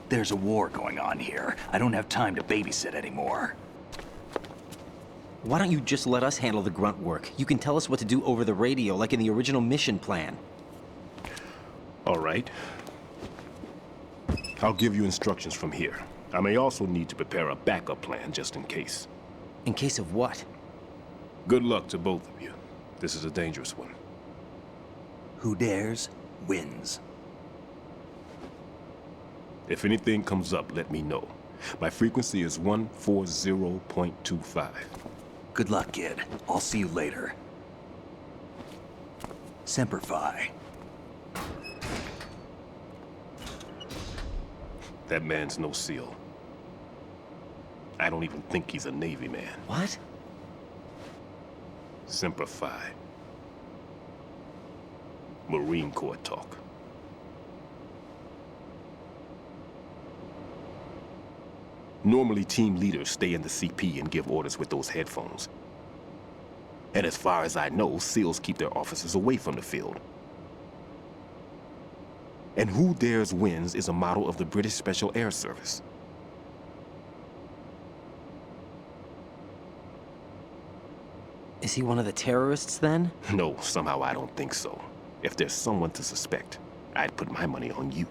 There's a war going on here. I don't have time to babysit anymore. Why don't you just let us handle the grunt work? You can tell us what to do over the radio, like in the original mission plan. All right. I'll give you instructions from here. I may also need to prepare a backup plan just in case. In case of what? Good luck to both of you. This is a dangerous one. Who dares, wins. If anything comes up, let me know. My frequency is 140.25. Good luck, kid. I'll see you later. Semper Fi. That man's no SEAL. I don't even think he's a Navy man. What? Semper Fi. Marine Corps talk. Normally, team leaders stay in the CP and give orders with those headphones. And as far as I know, SEALs keep their officers away from the field. And Who Dares Wins is a model of the British Special Air Service. Is he one of the terrorists, then? No, somehow I don't think so. If there's someone to suspect, I'd put my money on you.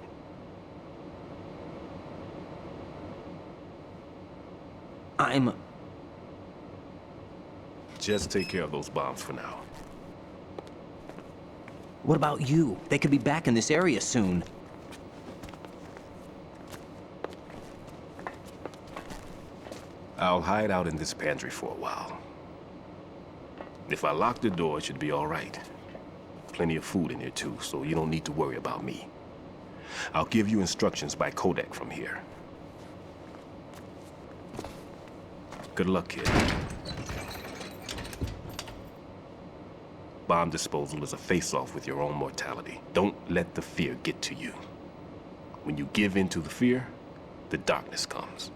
Just take care of those bombs for now. What about you? They could be back in this area soon. I'll hide out in this pantry for a while. If I lock the door, it should be all right. Plenty of food in here too, so you don't need to worry about me. I'll give you instructions by codec from here. Good luck, kid. Bomb disposal is a face-off with your own mortality. Don't let the fear get to you. When you give in to the fear, the darkness comes.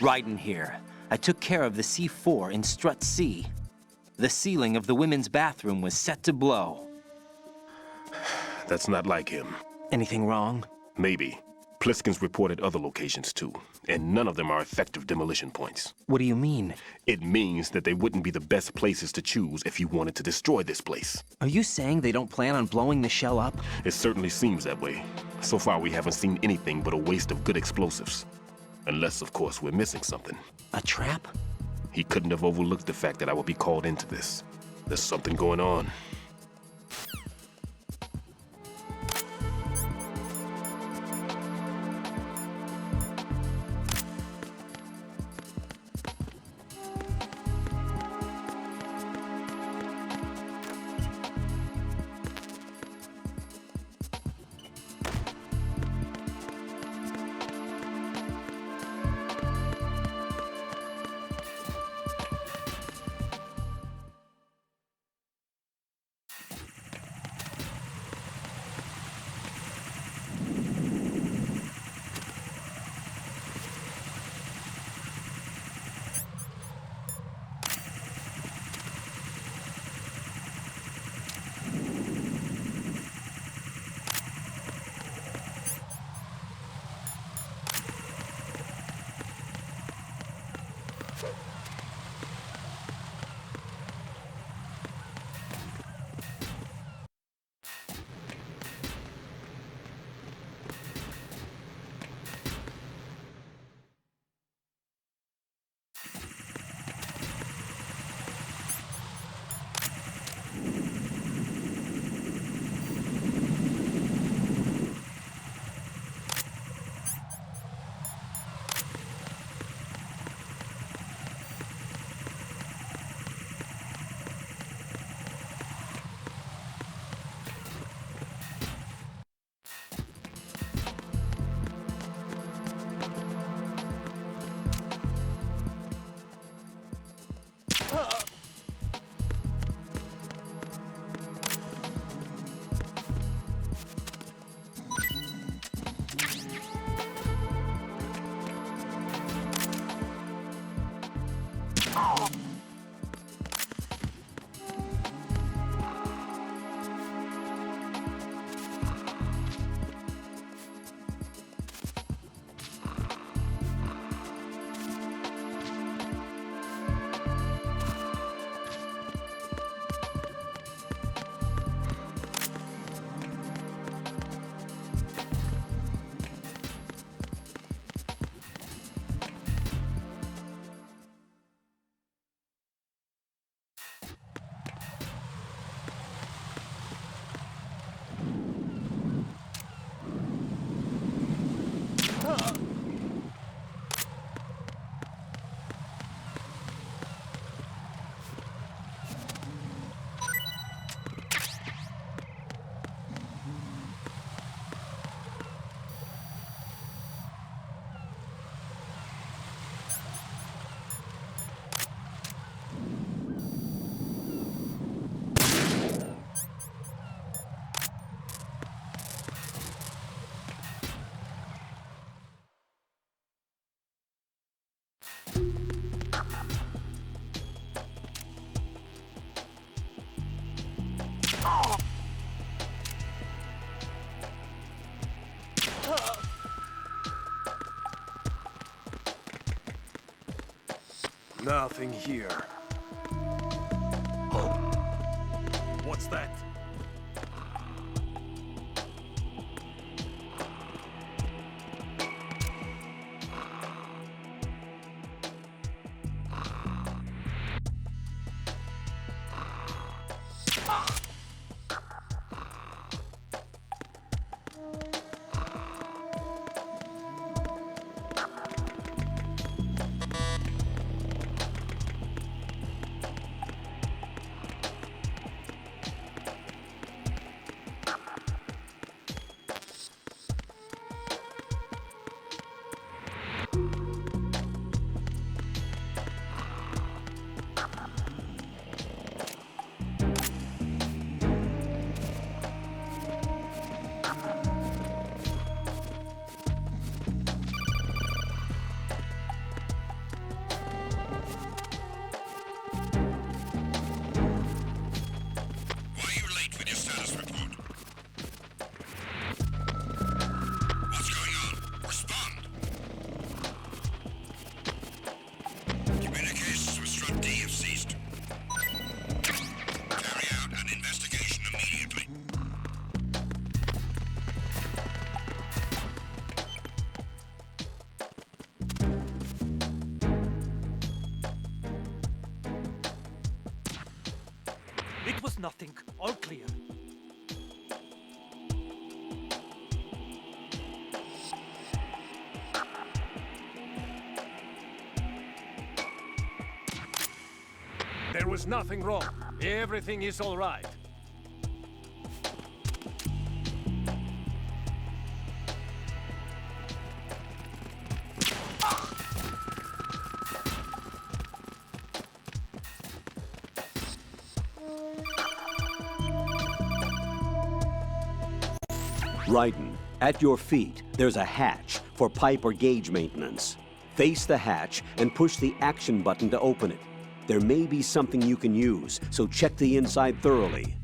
Raiden here. I took care of the C4 in Strut C. The ceiling of the women's bathroom was set to blow. That's not like him. Anything wrong? Maybe. Pliskin's reported other locations too, and none of them are effective demolition points. What do you mean? It means that they wouldn't be the best places to choose if you wanted to destroy this place. Are you saying they don't plan on blowing the shell up? It certainly seems that way. So far, we haven't seen anything but a waste of good explosives. Unless, of course, we're missing something. A trap? He couldn't have overlooked the fact that I would be called into this. There's something going on. Nothing here. Oh. What's that? It was nothing. All clear. There was nothing wrong. Everything is all right. Raiden, at your feet, there's a hatch for pipe or gauge maintenance. Face the hatch and push the action button to open it. There may be something you can use, so check the inside thoroughly.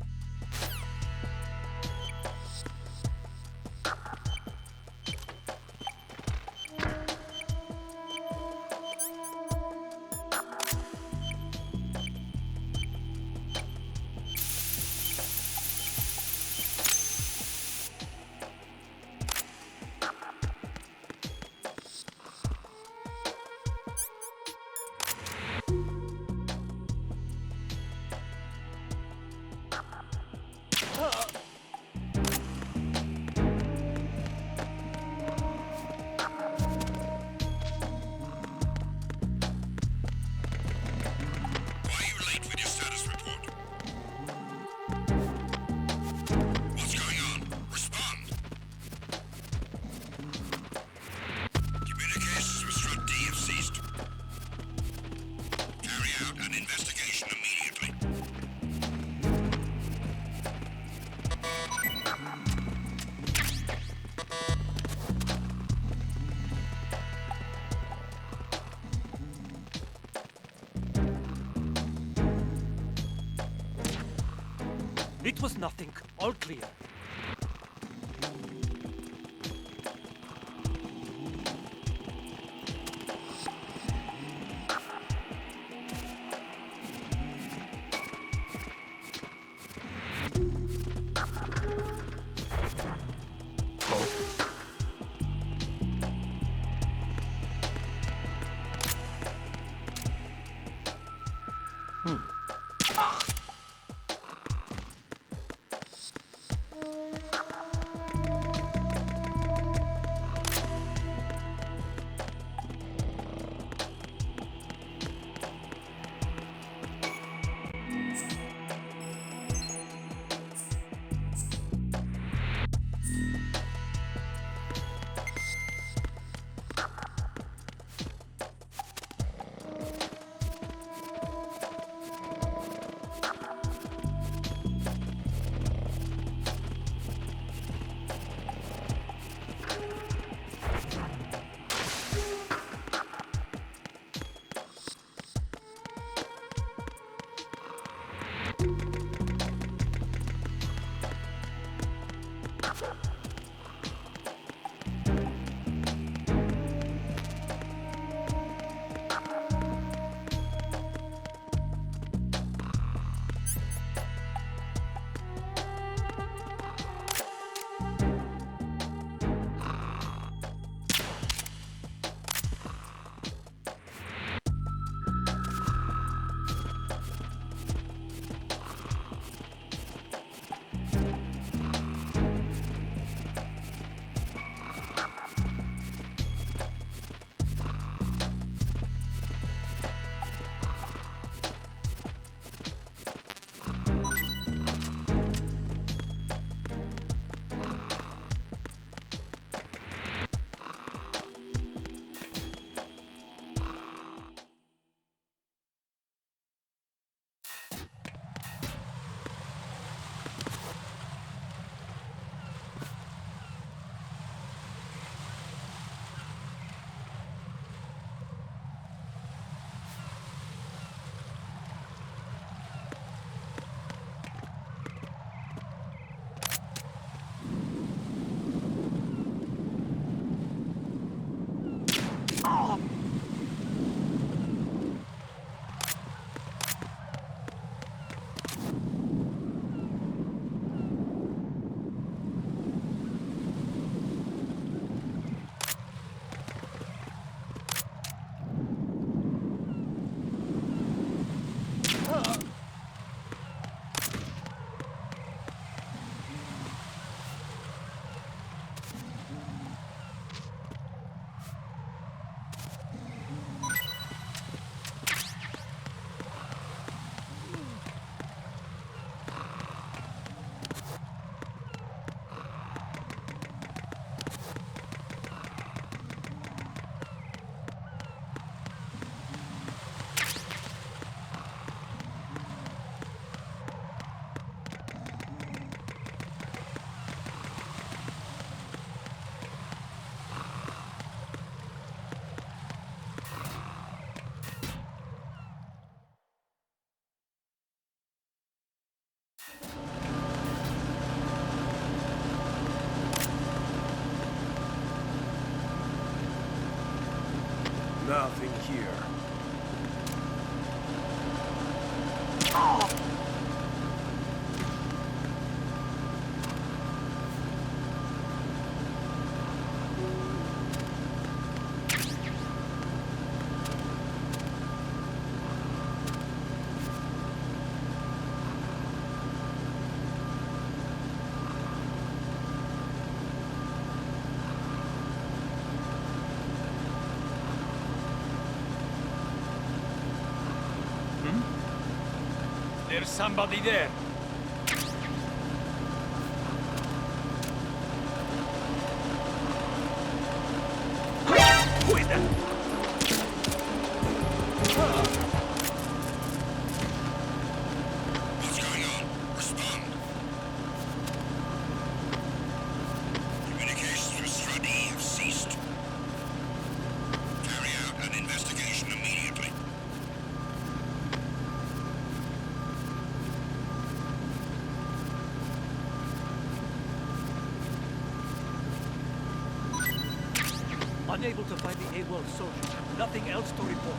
It was nothing. All clear. Nothing here. There's somebody there. Who is that? What's going on? Respond. Communications with Strut E have ceased. Carry out an investigation immediately. Unable to find the AWOL soldier. Nothing else to report.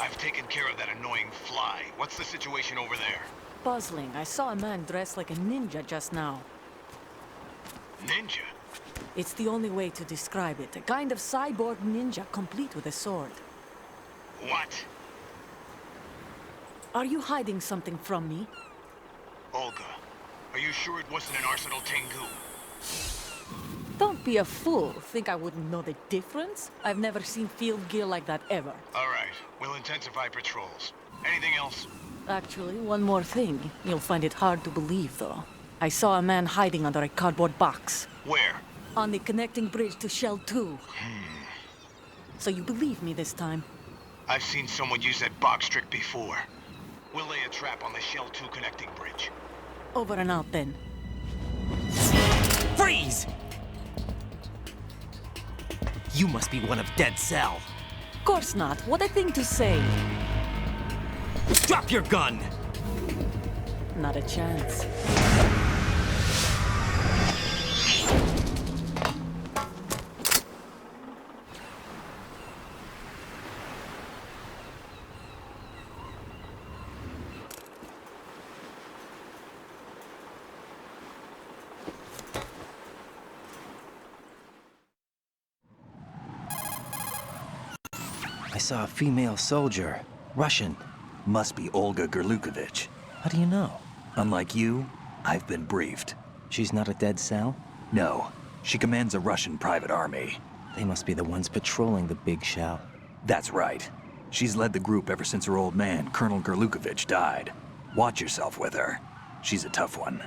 I've taken care of that annoying fly. What's the situation over there? Puzzling. I saw a man dressed like a ninja just now. Ninja? It's the only way to describe it. A kind of cyborg ninja, complete with a sword. What? Are you hiding something from me? Olga, are you sure it wasn't an Arsenal Tengu? Don't be a fool. Think I wouldn't know the difference? I've never seen field gear like that ever. All right, we'll intensify patrols. Anything else? Actually, one more thing. You'll find it hard to believe, though. I saw a man hiding under a cardboard box. Where? On the connecting bridge to Shell 2. So you believe me this time? I've seen someone use that box trick before. We'll lay a trap on the Shell 2 connecting bridge. Over and out, then. Freeze! You must be one of Dead Cell. Course not. What a thing to say. Drop your gun! Not a chance. I saw a female soldier. Russian. Must be Olga Gerlukovich. How do you know? Unlike you, I've been briefed. She's not a Dead Cell? No. She commands a Russian private army. They must be the ones patrolling the big shell. That's right. She's led the group ever since her old man, Colonel Gerlukovich, died. Watch yourself with her. She's a tough one.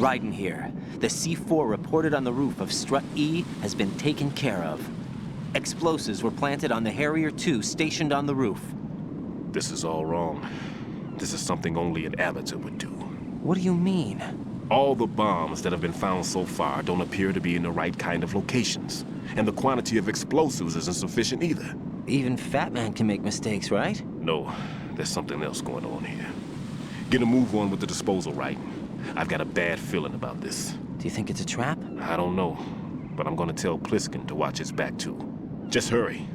Raiden here. The C4 reported on the roof of Strut E has been taken care of. Explosives were planted on the Harrier 2 stationed on the roof. This is all wrong. This is something only an amateur would do. What do you mean? All the bombs that have been found so far don't appear to be in the right kind of locations. And the quantity of explosives isn't sufficient either. Even Fat Man can make mistakes, right? No, there's something else going on here. Get a move on with the disposal, Raiden. I've got a bad feeling about this. Do you think it's a trap? I don't know, but I'm gonna tell Pliskin to watch his back too. Just hurry.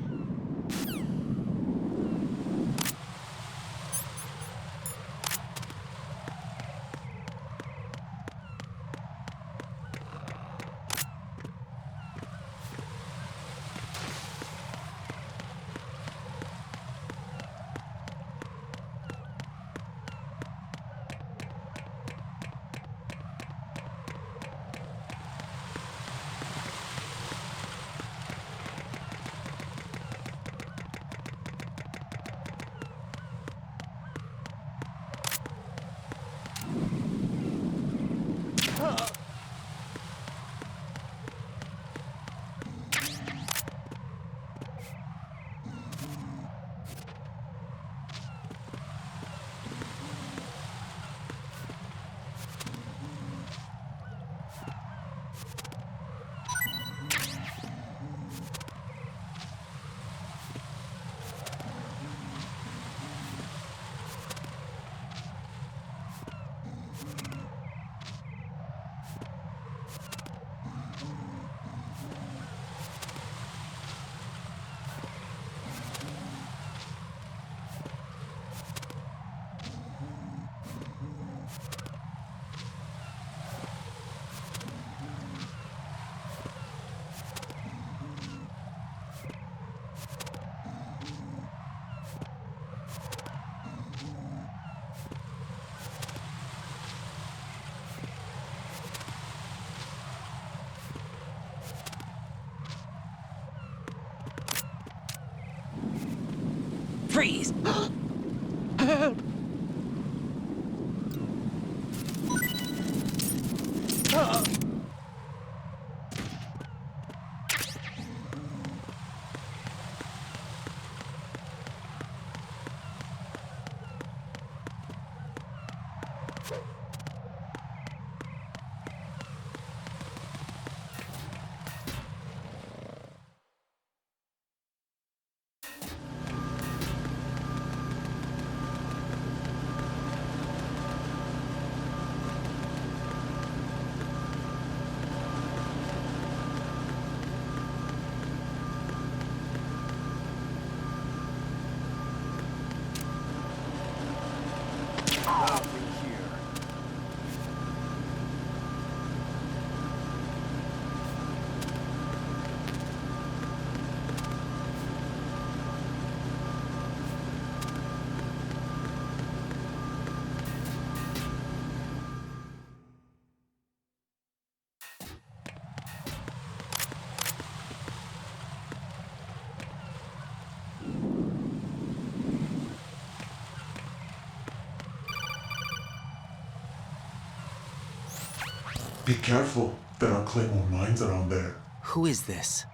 Freeze! Help! Be careful. There are claymore mines around there. Who is this?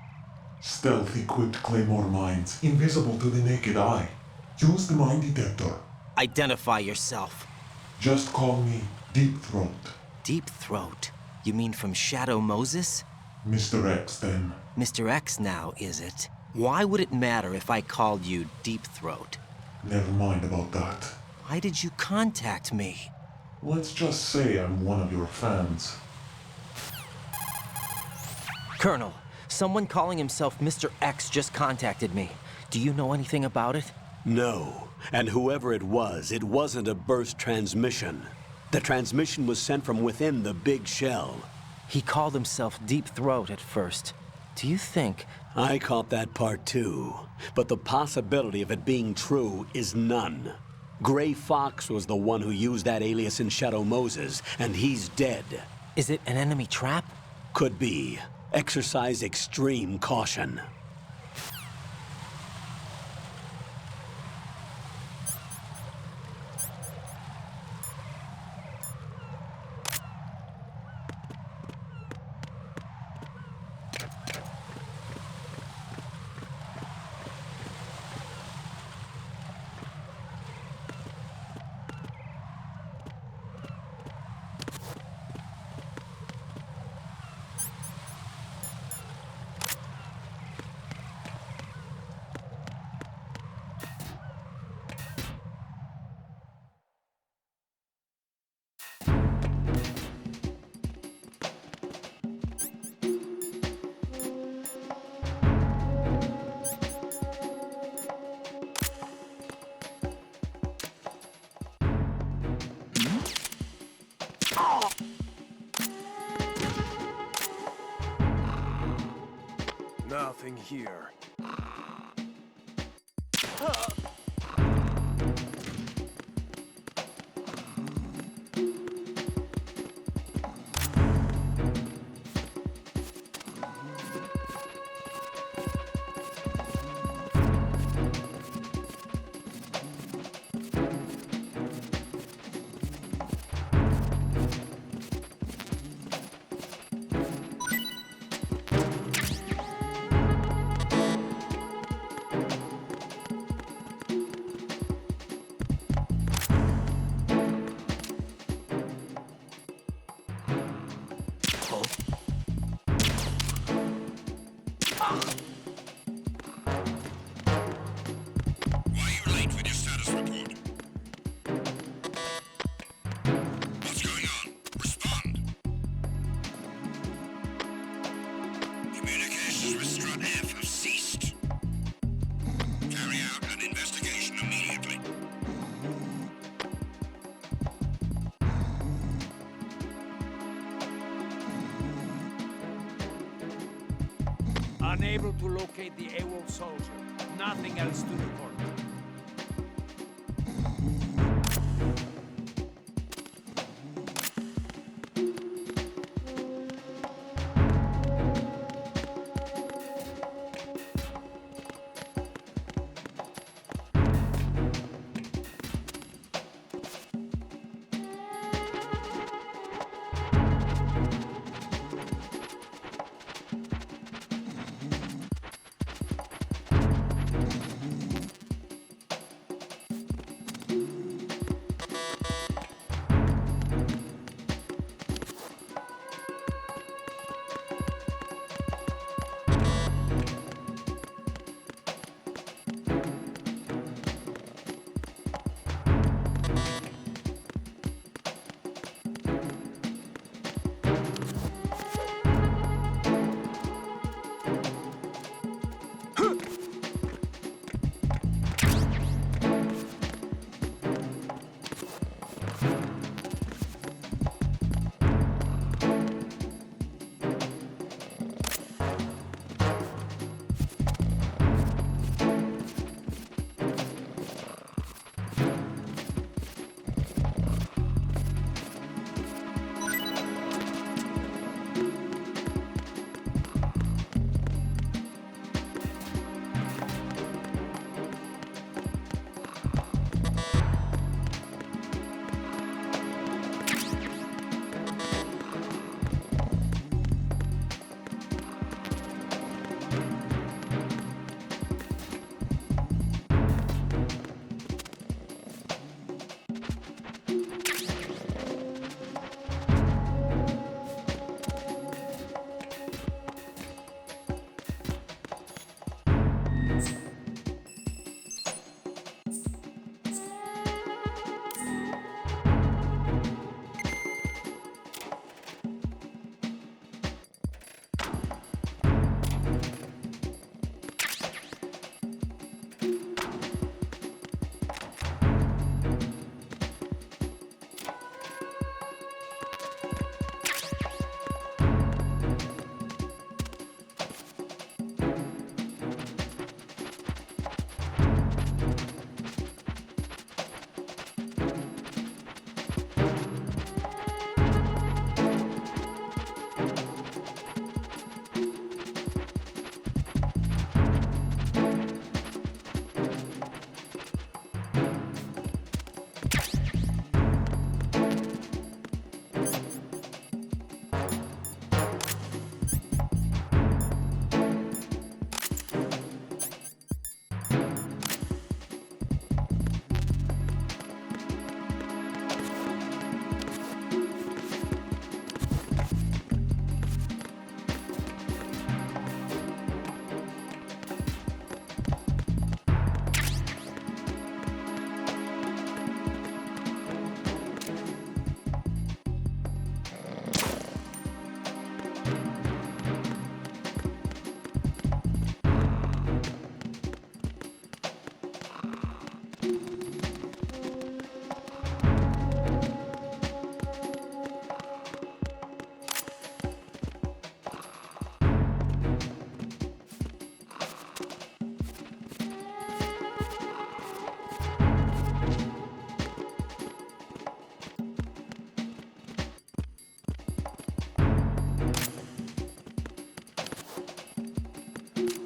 Stealth-equipped claymore mines, invisible to the naked eye. Use the mine detector. Identify yourself. Just call me Deep Throat. Deep Throat? You mean from Shadow Moses? Mr. X, then. Mr. X now, is it? Why would it matter if I called you Deep Throat? Never mind about that. Why did you contact me? Let's just say I'm one of your fans. Colonel, someone calling himself Mr. X just contacted me. Do you know anything about it? No. And whoever it wasn't a burst transmission. The transmission was sent from within the big shell. He called himself Deep Throat at first. Do you think... I caught that part too. But the possibility of it being true is none. Gray Fox was the one who used that alias in Shadow Moses, and he's dead. Is it an enemy trap? Could be. Exercise extreme caution. Nothing here. Unable to locate the AWOL soldier. Nothing else to report.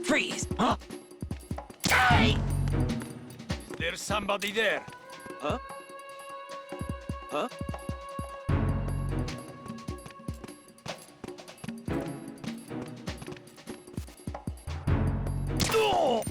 Freeze! Huh? Hey! There's somebody there. Huh? Huh? Oh!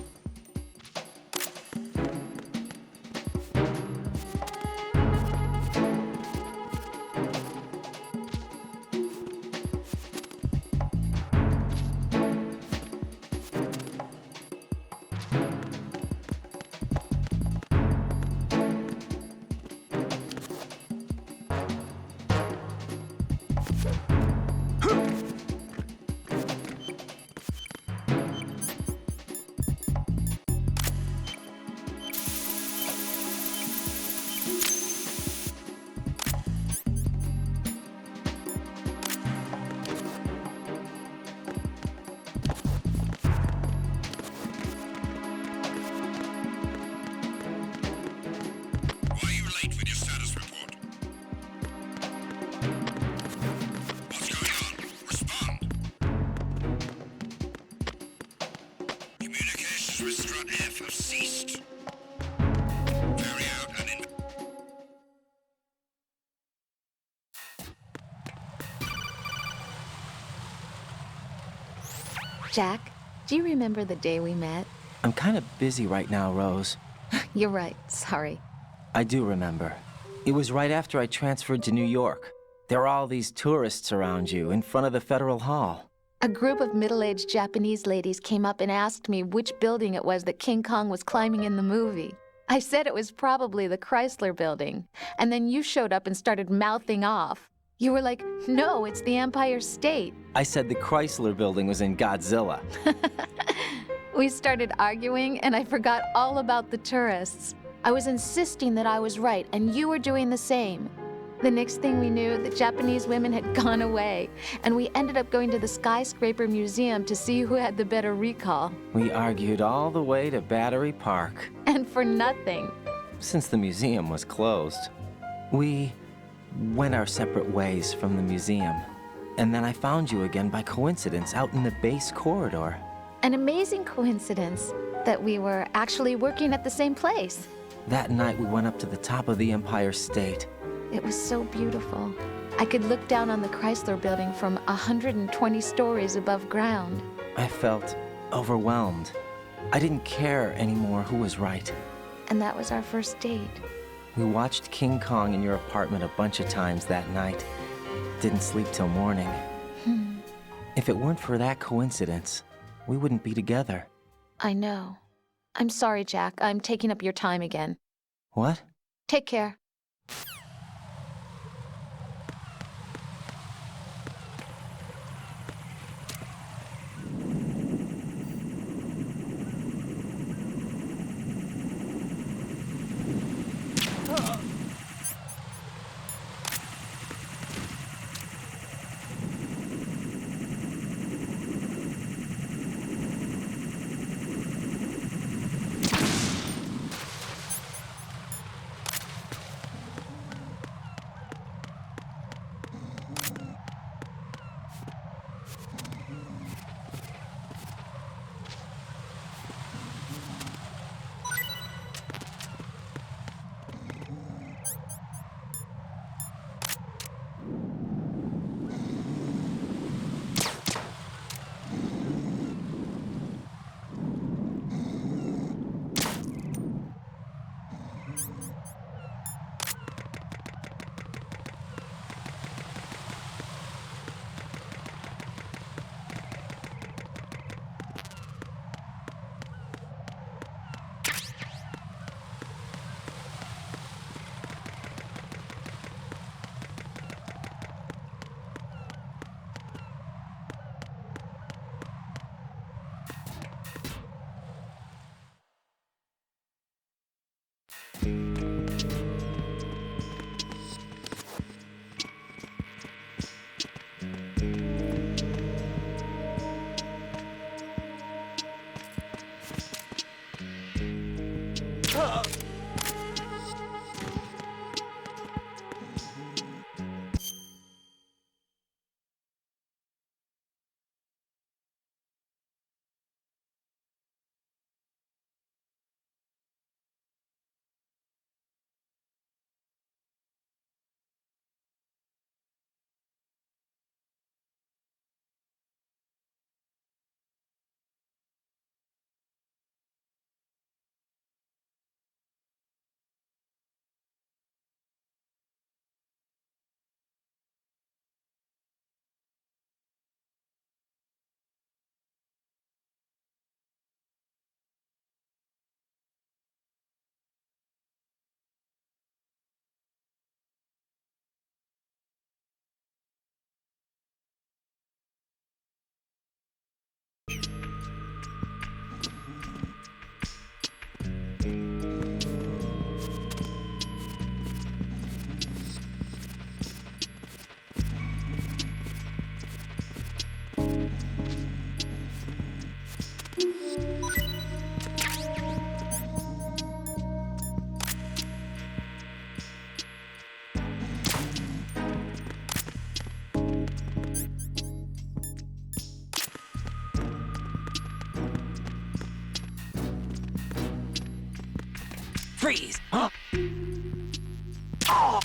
Jack, do you remember the day we met? I'm kind of busy right now, Rose. You're right, sorry. I do remember. It was right after I transferred to New York. There were all these tourists around you in front of the Federal Hall. A group of middle-aged Japanese ladies came up and asked me which building it was that King Kong was climbing in the movie. I said it was probably the Chrysler Building, and then you showed up and started mouthing off. You were like, no, it's the Empire State. I said the Chrysler Building was in Godzilla. We started arguing, and I forgot all about the tourists. I was insisting that I was right, and you were doing the same. The next thing we knew, the Japanese women had gone away, and we ended up going to the Skyscraper Museum to see who had the better recall. We argued all the way to Battery Park. And for nothing. Since the museum was closed, we went our separate ways from the museum. And then I found you again by coincidence out in the base corridor. An amazing coincidence that we were actually working at the same place. That night we went up to the top of the Empire State. It was so beautiful. I could look down on the Chrysler Building from 120 stories above ground. I felt overwhelmed. I didn't care anymore who was right. And that was our first date. We watched King Kong in your apartment a bunch of times that night. Didn't sleep till morning. If it weren't for that coincidence, we wouldn't be together. I know. I'm sorry, Jack. I'm taking up your time again. What? Take care. Freeze! Huh? Oh.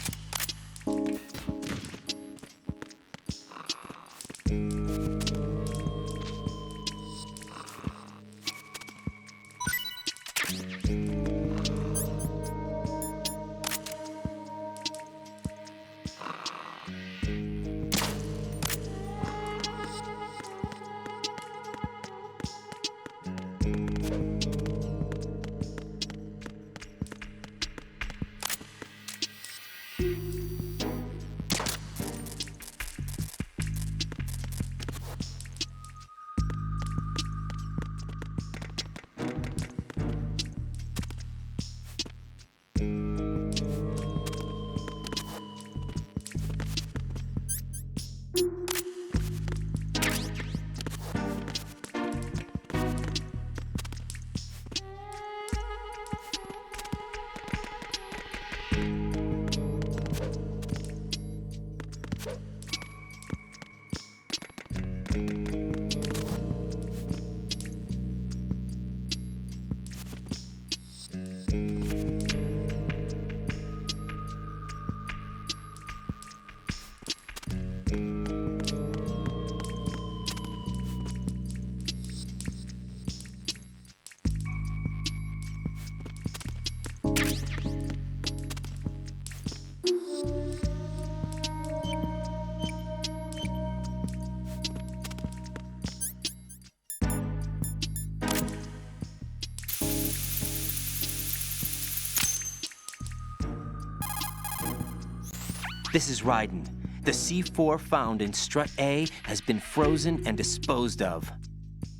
This is Raiden. The C4 found in strut A has been frozen and disposed of.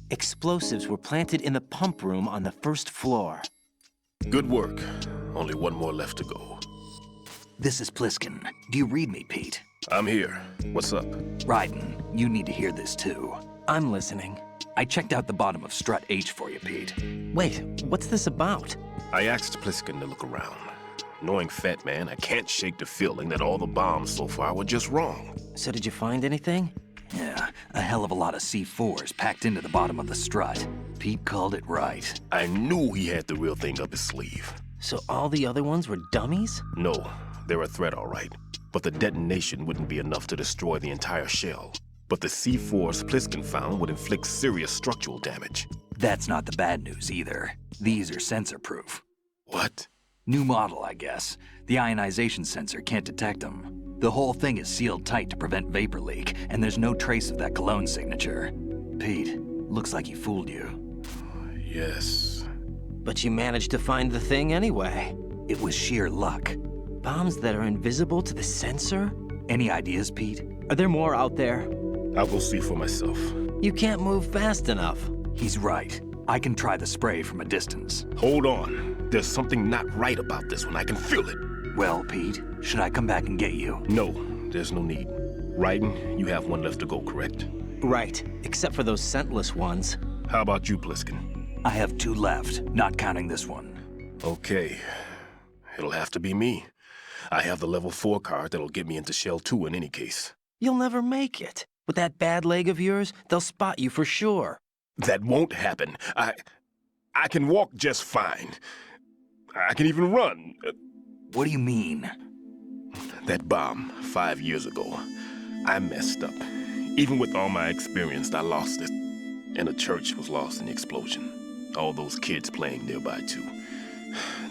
Explosives were planted in the pump room on the first floor. Good work. Only one more left to go. This is Pliskin. Do you read me, Pete? I'm here. What's up? Raiden, you need to hear this too. I'm listening. I checked out the bottom of strut H for you, Pete. Wait, what's this about? I asked Pliskin to look around. Knowing Fat Man, I can't shake the feeling that all the bombs so far were just wrong. So did you find anything? Yeah, a hell of a lot of C4s packed into the bottom of the strut. Pete called it right. I knew he had the real thing up his sleeve. So all the other ones were dummies? No, they're a threat, all right. But the detonation wouldn't be enough to destroy the entire shell. But the C4s Pliskin found would inflict serious structural damage. That's not the bad news either. These are sensor-proof. What? New model, I guess. The ionization sensor can't detect them. The whole thing is sealed tight to prevent vapor leak, and there's no trace of that cologne signature. Pete, looks like he fooled you. Yes. But you managed to find the thing anyway. It was sheer luck. Bombs that are invisible to the sensor? Any ideas, Pete? Are there more out there? I'll go see for myself. You can't move fast enough. He's right. I can try the spray from a distance. Hold on. There's something not right about this one. I can feel it. Well, Pete, should I come back and get you? No, there's no need. Raiden, you have one left to go, correct? Right, except for those scentless ones. How about you, Pliskin? I have 2 left, not counting this one. Okay. It'll have to be me. I have the level 4 card that'll get me into Shell 2 in any case. You'll never make it. With that bad leg of yours, they'll spot you for sure. That won't happen. I can walk just fine. I can even run. What do you mean? That bomb 5 years ago, I messed up. Even with all my experience, I lost it. And the church was lost in the explosion. All those kids playing nearby, too.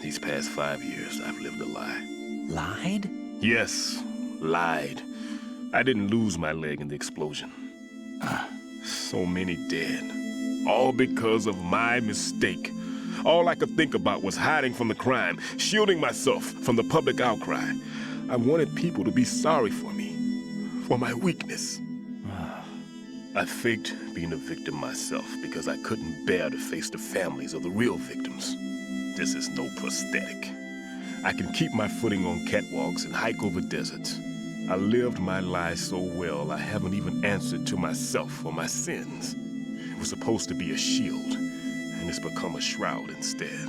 These past 5 years, I've lived a lie. Lied? Yes, lied. I didn't lose my leg in the explosion. So many dead. All because of my mistake. All I could think about was hiding from the crime, shielding myself from the public outcry. I wanted people to be sorry for me, for my weakness. I faked being a victim myself because I couldn't bear to face the families of the real victims. This is no prosthetic. I can keep my footing on catwalks and hike over deserts. I lived my lie so well I haven't even answered to myself for my sins. It was supposed to be a shield, and it's become a shroud instead.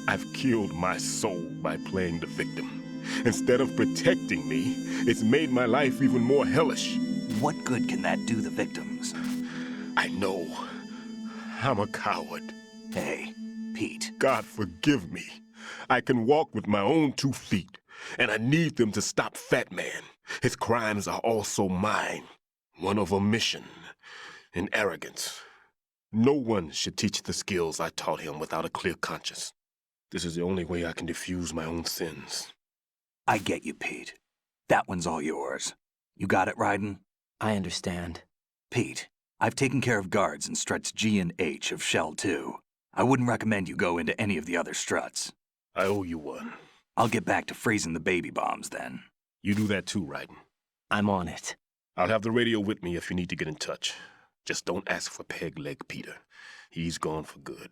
I've killed my soul by playing the victim. Instead of protecting me, it's made my life even more hellish. What good can that do the victims? I know. I'm a coward. Hey, Pete. God forgive me. I can walk with my own 2 feet, and I need them to stop Fat Man. His crimes are also mine. One of omission and arrogance. No one should teach the skills I taught him without a clear conscience. This is the only way I can diffuse my own sins. I get you, Pete. That one's all yours. You got it, Raiden? I understand. Pete, I've taken care of guards in struts G and H of Shell 2. I wouldn't recommend you go into any of the other struts. I owe you one. I'll get back to freezing the baby bombs then. You do that too, Raiden. I'm on it. I'll have the radio with me if you need to get in touch. Just don't ask for Peg Leg Peter. He's gone for good.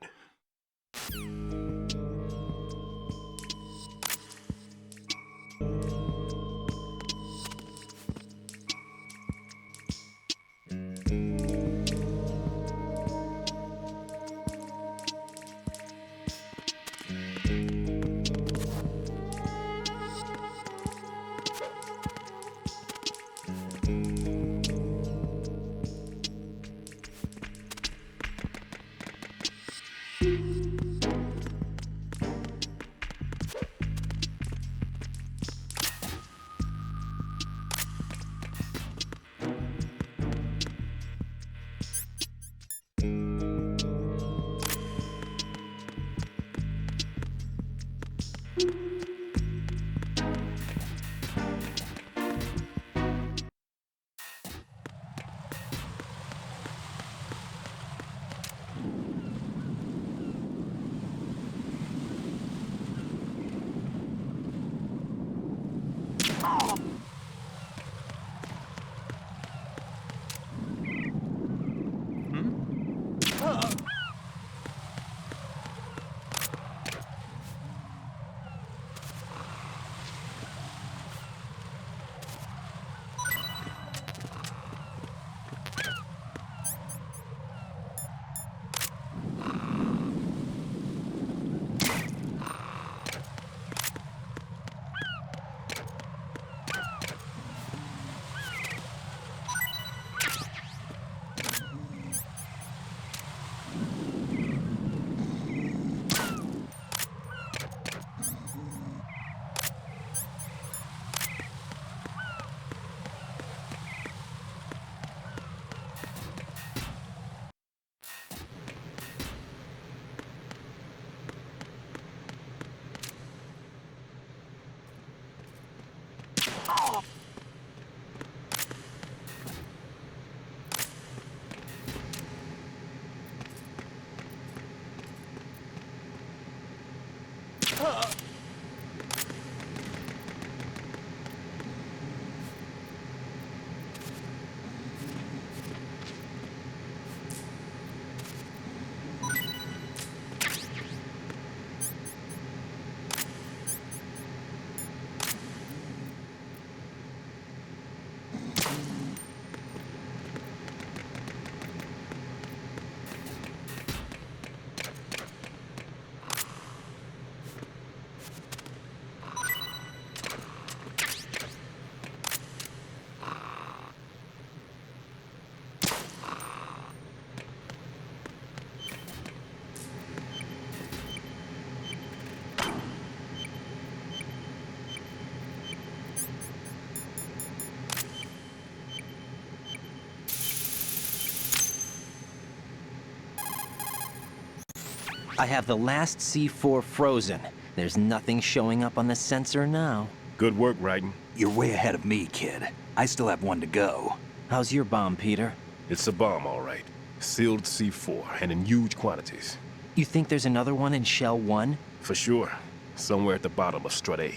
I have the last C4 frozen. There's nothing showing up on the sensor now. Good work, Raiden. You're way ahead of me, kid. I still have one to go. How's your bomb, Peter? It's a bomb, all right. Sealed C4, and in huge quantities. You think there's another one in Shell 1? For sure. Somewhere at the bottom of Strut A.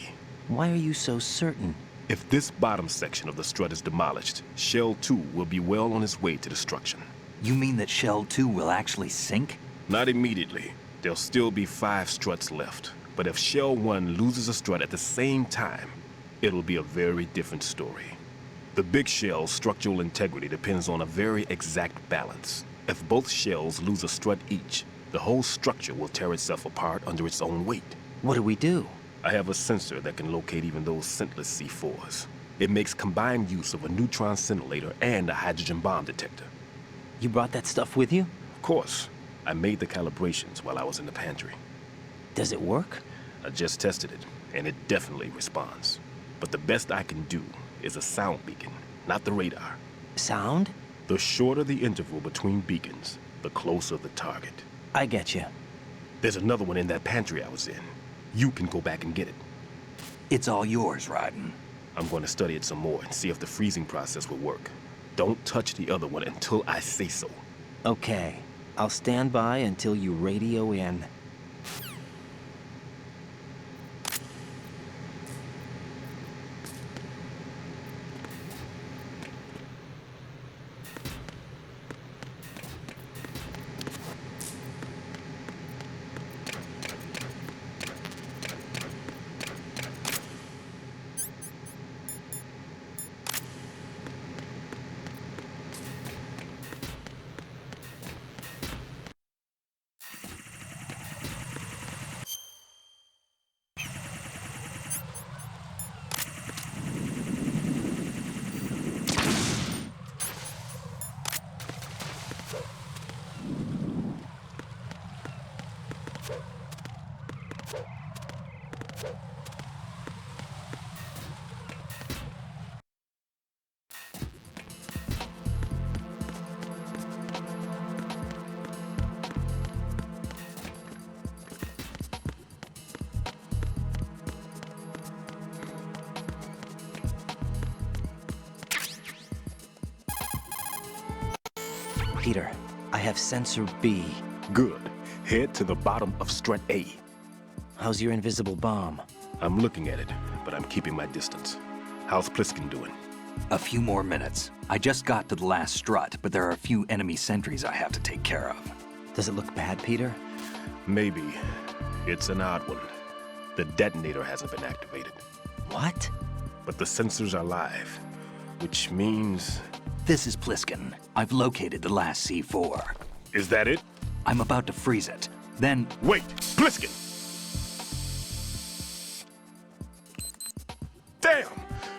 Why are you so certain? If this bottom section of the strut is demolished, Shell 2 will be well on its way to destruction. You mean that Shell 2 will actually sink? Not immediately. There'll still be 5 struts left. But if Shell 1 loses a strut at the same time, it'll be a very different story. The big shell's structural integrity depends on a very exact balance. If both shells lose a strut each, the whole structure will tear itself apart under its own weight. What do we do? I have a sensor that can locate even those scentless C4s. It makes combined use of a neutron scintillator and a hydrogen bomb detector. You brought that stuff with you? Of course. I made the calibrations while I was in the pantry. Does it work? I just tested it, and it definitely responds. But the best I can do is a sound beacon, not the radar. Sound? The shorter the interval between beacons, the closer the target. I get you. There's another one in that pantry I was in. You can go back and get it. It's all yours, Raiden. I'm going to study it some more and see if the freezing process will work. Don't touch the other one until I say so. Okay. I'll stand by until you radio in. Peter, I have sensor B. Good. Head to the bottom of strut A. How's your invisible bomb? I'm looking at it, but I'm keeping my distance. How's Pliskin doing? A few more minutes. I just got to the last strut, but there are a few enemy sentries I have to take care of. Does it look bad, Peter? Maybe. It's an odd one. The detonator hasn't been activated. What? But the sensors are live, which means... This is Pliskin. I've located the last C4. Is that it? I'm about to freeze it. Then... Wait! Pliskin! Damn!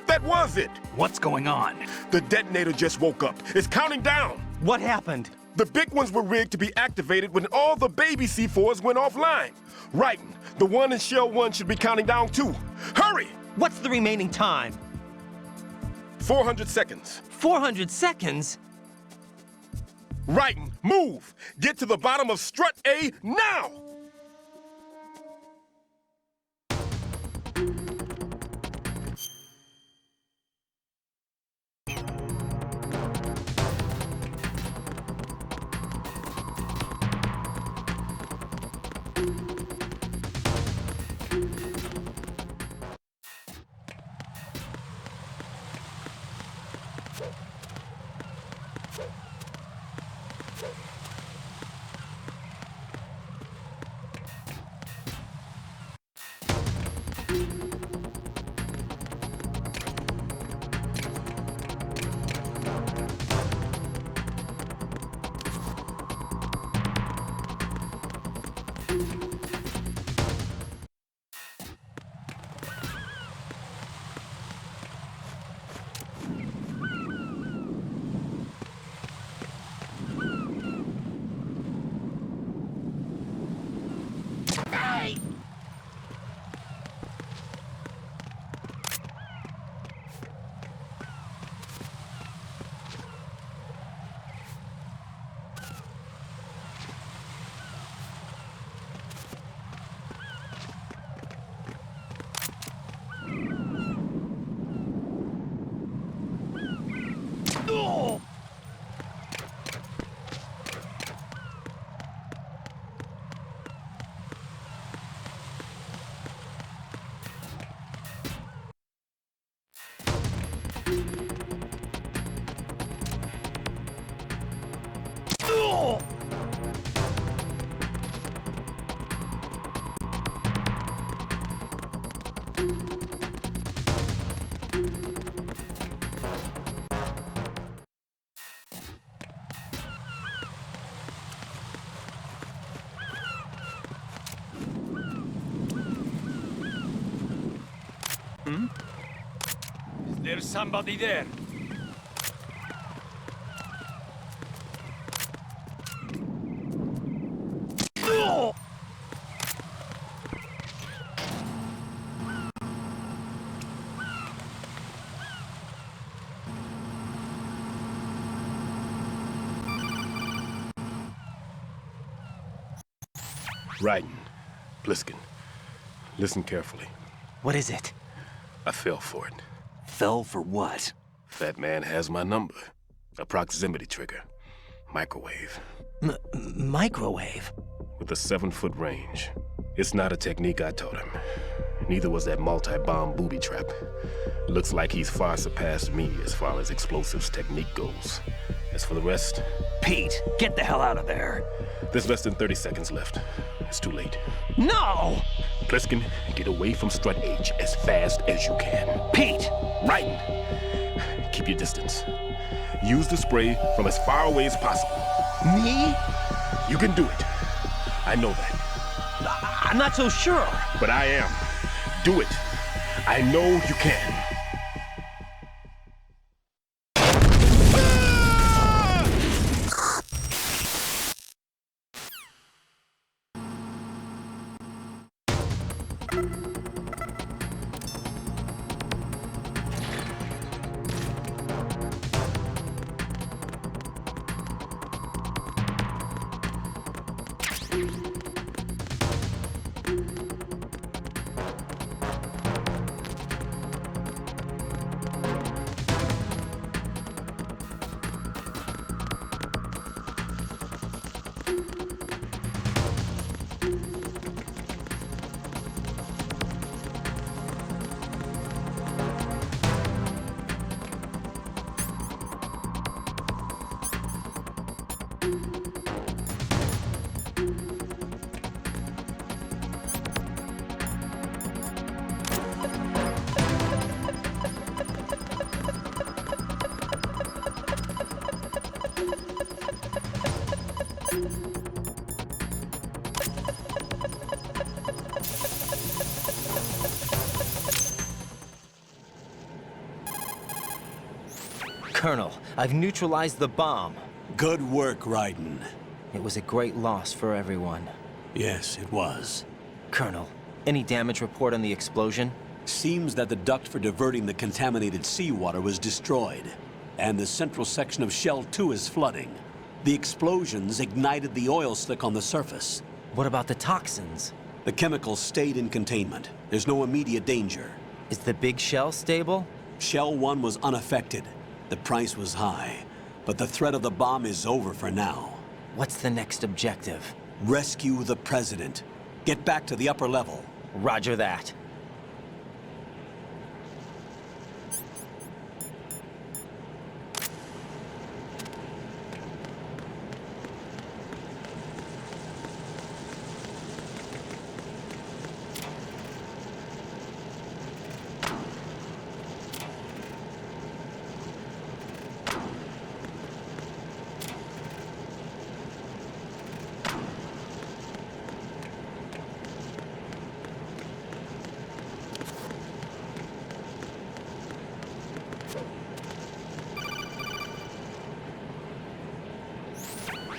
That was it! What's going on? The detonator just woke up. It's counting down! What happened? The big ones were rigged to be activated when all the baby C4s went offline. Raiden, the one in Shell 1 should be counting down too. Hurry! What's the remaining time? 400 seconds. 400 seconds? Raiden, move! Get to the bottom of strut A now! Is there somebody there? Raiden, Bliskin, listen carefully. What is it? I fell for it. Fell for what? Fat man has my number. A proximity trigger. Microwave. Microwave? With a 7-foot range. It's not a technique I taught him. Neither was that multi-bomb booby trap. Looks like he's far surpassed me as far as explosives technique goes. As for the rest... Pete, get the hell out of there! There's less than 30 seconds left. It's too late. No! Pliskin, get away from Strut H as fast as you can. Pete! Raiden! Keep your distance. Use the spray from as far away as possible. Me? You can do it. I know that. I'm not so sure. But I am. Do it. I know you can. Colonel, I've neutralized the bomb. Good work, Raiden. It was a great loss for everyone. Yes, it was. Colonel, any damage report on the explosion? Seems that the duct for diverting the contaminated seawater was destroyed, and the central section of Shell 2 is flooding. The explosions ignited the oil slick on the surface. What about the toxins? The chemicals stayed in containment. There's no immediate danger. Is the big shell stable? Shell 1 was unaffected. The price was high, but the threat of the bomb is over for now. What's the next objective? Rescue the President. Get back to the upper level. Roger that.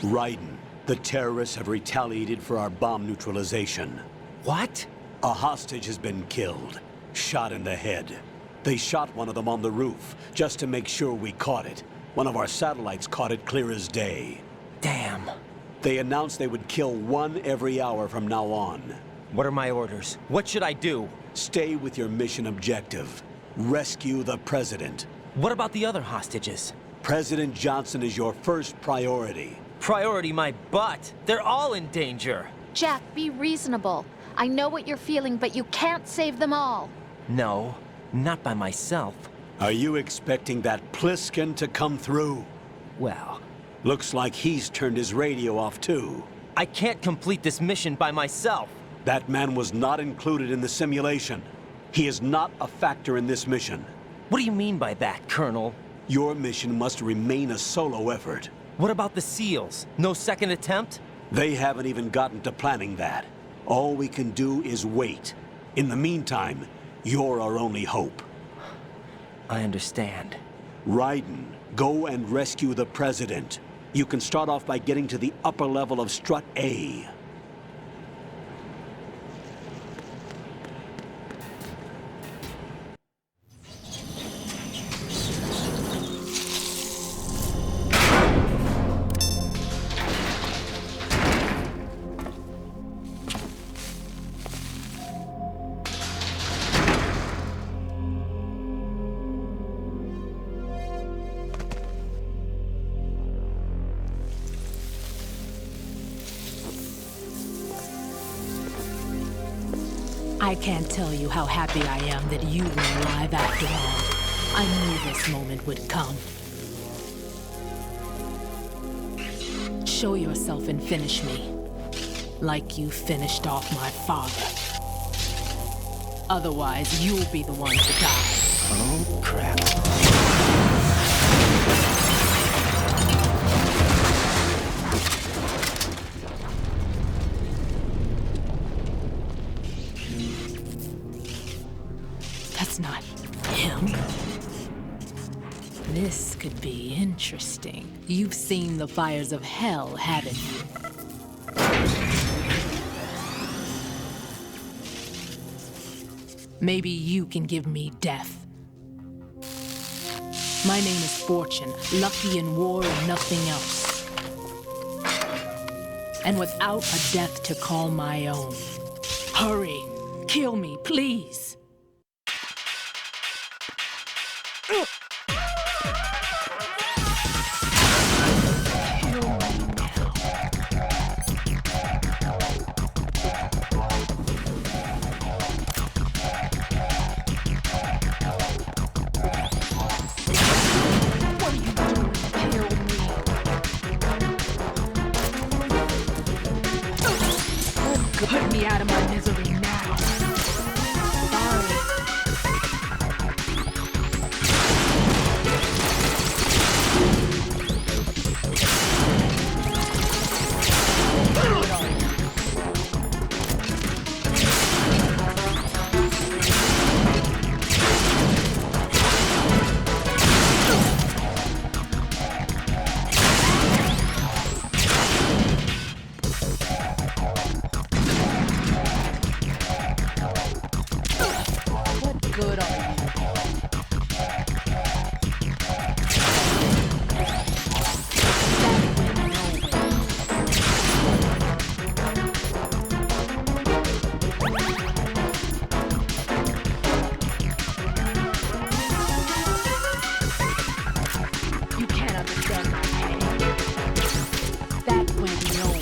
Raiden, the terrorists have retaliated for our bomb neutralization. What? A hostage has been killed, shot in the head. They shot one of them on the roof, just to make sure we caught it. One of our satellites caught it clear as day. Damn. They announced they would kill one every hour from now on. What are my orders? What should I do? Stay with your mission objective. Rescue the President. What about the other hostages? President Johnson is your first priority. Priority my butt. They're all in danger. Jack, be reasonable. I know what you're feeling, but you can't save them all. No, not by myself. Are you expecting that Pliskin to come through? Well... Looks like he's turned his radio off too. I can't complete this mission by myself. That man was not included in the simulation. He is not a factor in this mission. What do you mean by that, Colonel? Your mission must remain a solo effort. What about the SEALs? No second attempt? They haven't even gotten to planning that. All we can do is wait. In the meantime, you're our only hope. I understand. Raiden, go and rescue the President. You can start off by getting to the upper level of Strut A. I can't tell you how happy I am that you were alive after all. I knew this moment would come. Show yourself and finish me. Like you finished off my father. Otherwise, you'll be the one to die. Oh, crap. That's not him. This could be interesting. You've seen the fires of hell, haven't you? Maybe you can give me death. My name is Fortune, lucky in war and nothing else. And without a death to call my own. Hurry, kill me, please. Put me out of my misery now. Sorry. Good on you. You can't understand my pain. That went nowhere.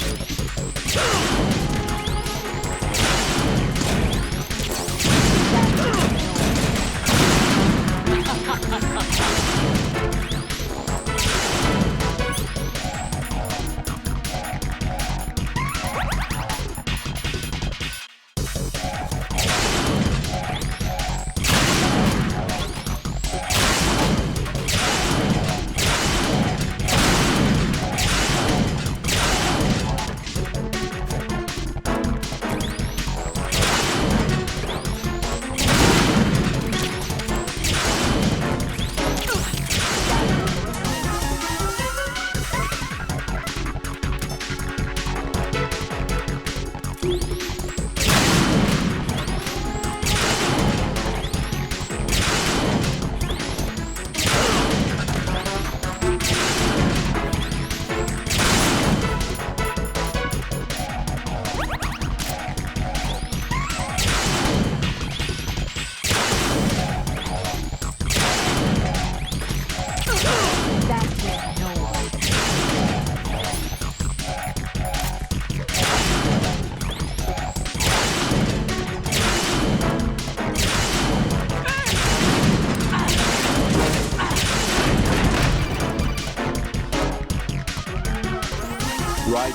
Right.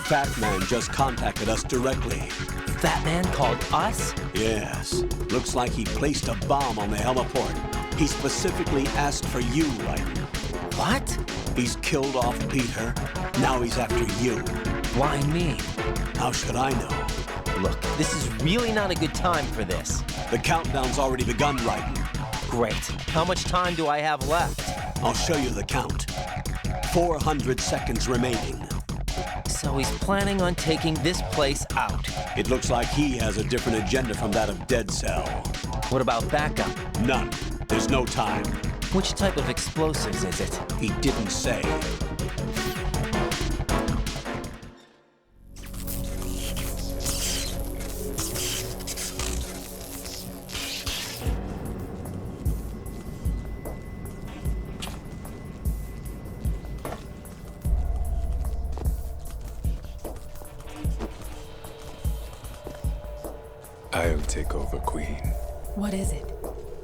Fat Man just contacted us directly. Fat Man called us? Yes. Looks like he placed a bomb on the heliport. He specifically asked for you, Raiden. What? He's killed off Peter. Now he's after you. Why me? How should I know? Look, this is really not a good time for this. The countdown's already begun, Raiden. Great. How much time do I have left? I'll show you the count. 400 seconds remaining. So he's planning on taking this place out. It looks like he has a different agenda from that of Dead Cell. What about backup? None. There's no time. Which type of explosives is it? He didn't say. I'll take over, Queen. What is it?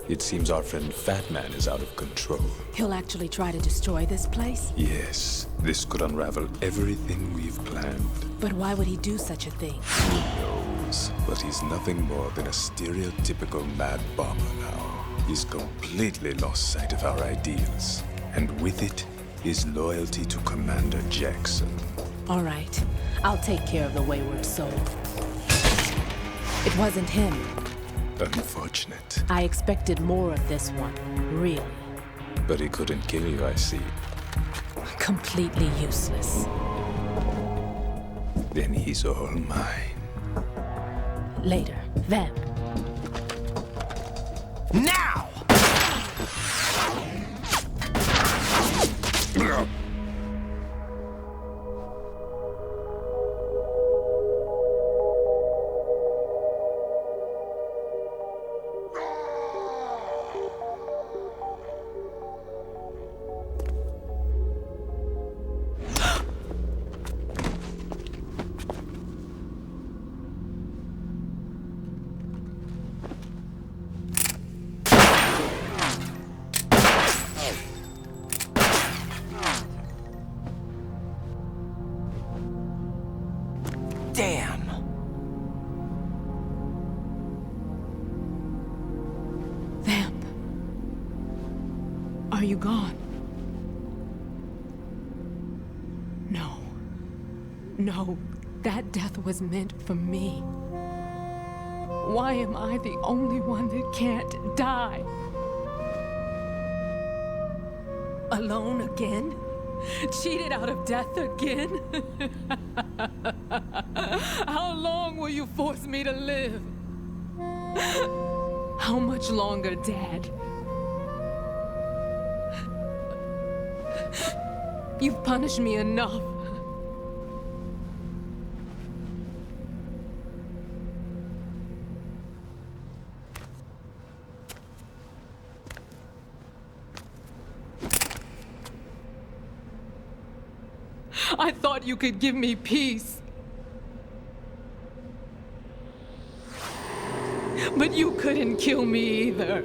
It seems our friend Fat Man is out of control. He'll actually try to destroy this place? Yes, this could unravel everything we've planned. But why would he do such a thing? Who knows? But he's nothing more than a stereotypical mad bomber now. He's completely lost sight of our ideals. And with it, his loyalty to Commander Jackson. All right. I'll take care of the wayward soul. It wasn't him. Unfortunate. I expected more of this one, really. But he couldn't kill you, I see. Completely useless. Then he's all mine. Later. Vamp. Now! Damn! Vamp. Are you gone? No. No, that death was meant for me. Why am I the only one that can't die? Alone again? Cheated out of death again? How long will you force me to live? How much longer, Dad? You've punished me enough. I thought you could give me peace. But you couldn't kill me either.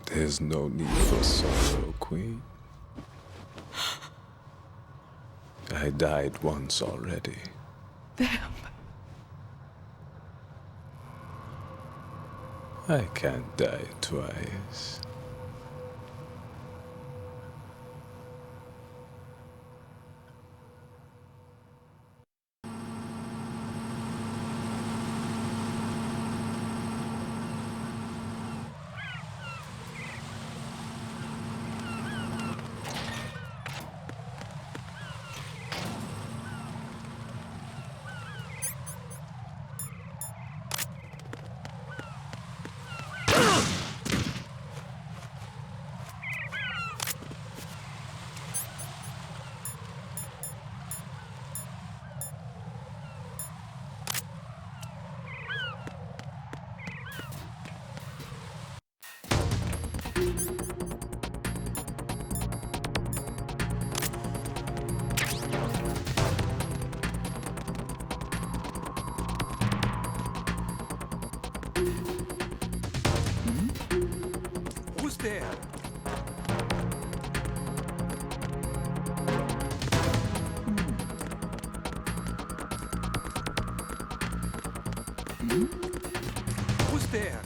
There's no need for sorrow, Queen. I died once already. Damn. I can't die twice. Who's there? Who's there?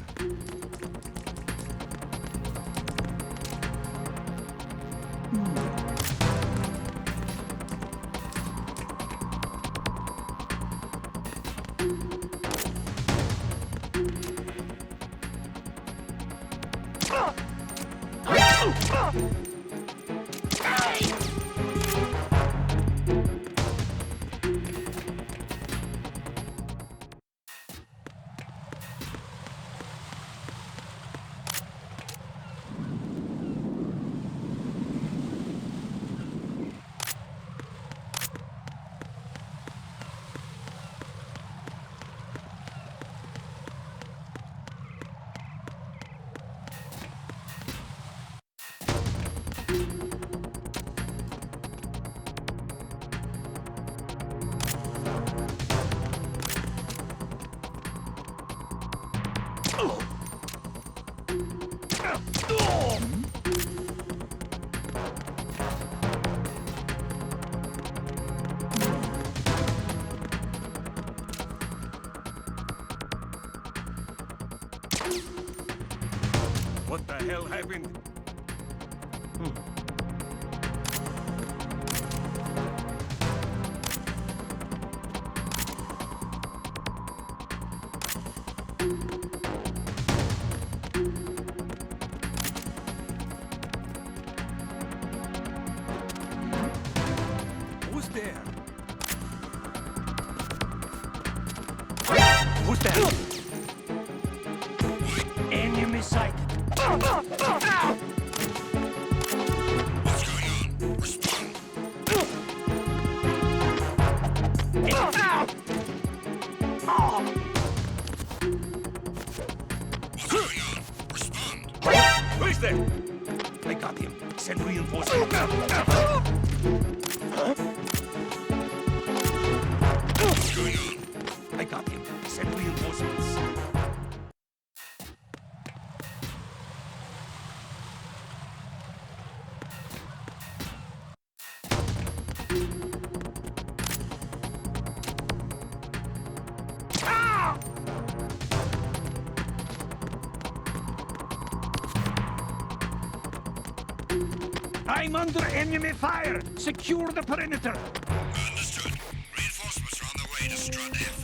What the hell happened? Who's there? Who's there? Enemy sighted. Who is there? I got him. Send reinforcements. What's going on? I got him. Send reinforcements. I'm under enemy fire! Secure the perimeter! Understood. Reinforcements are on their way to Strut F.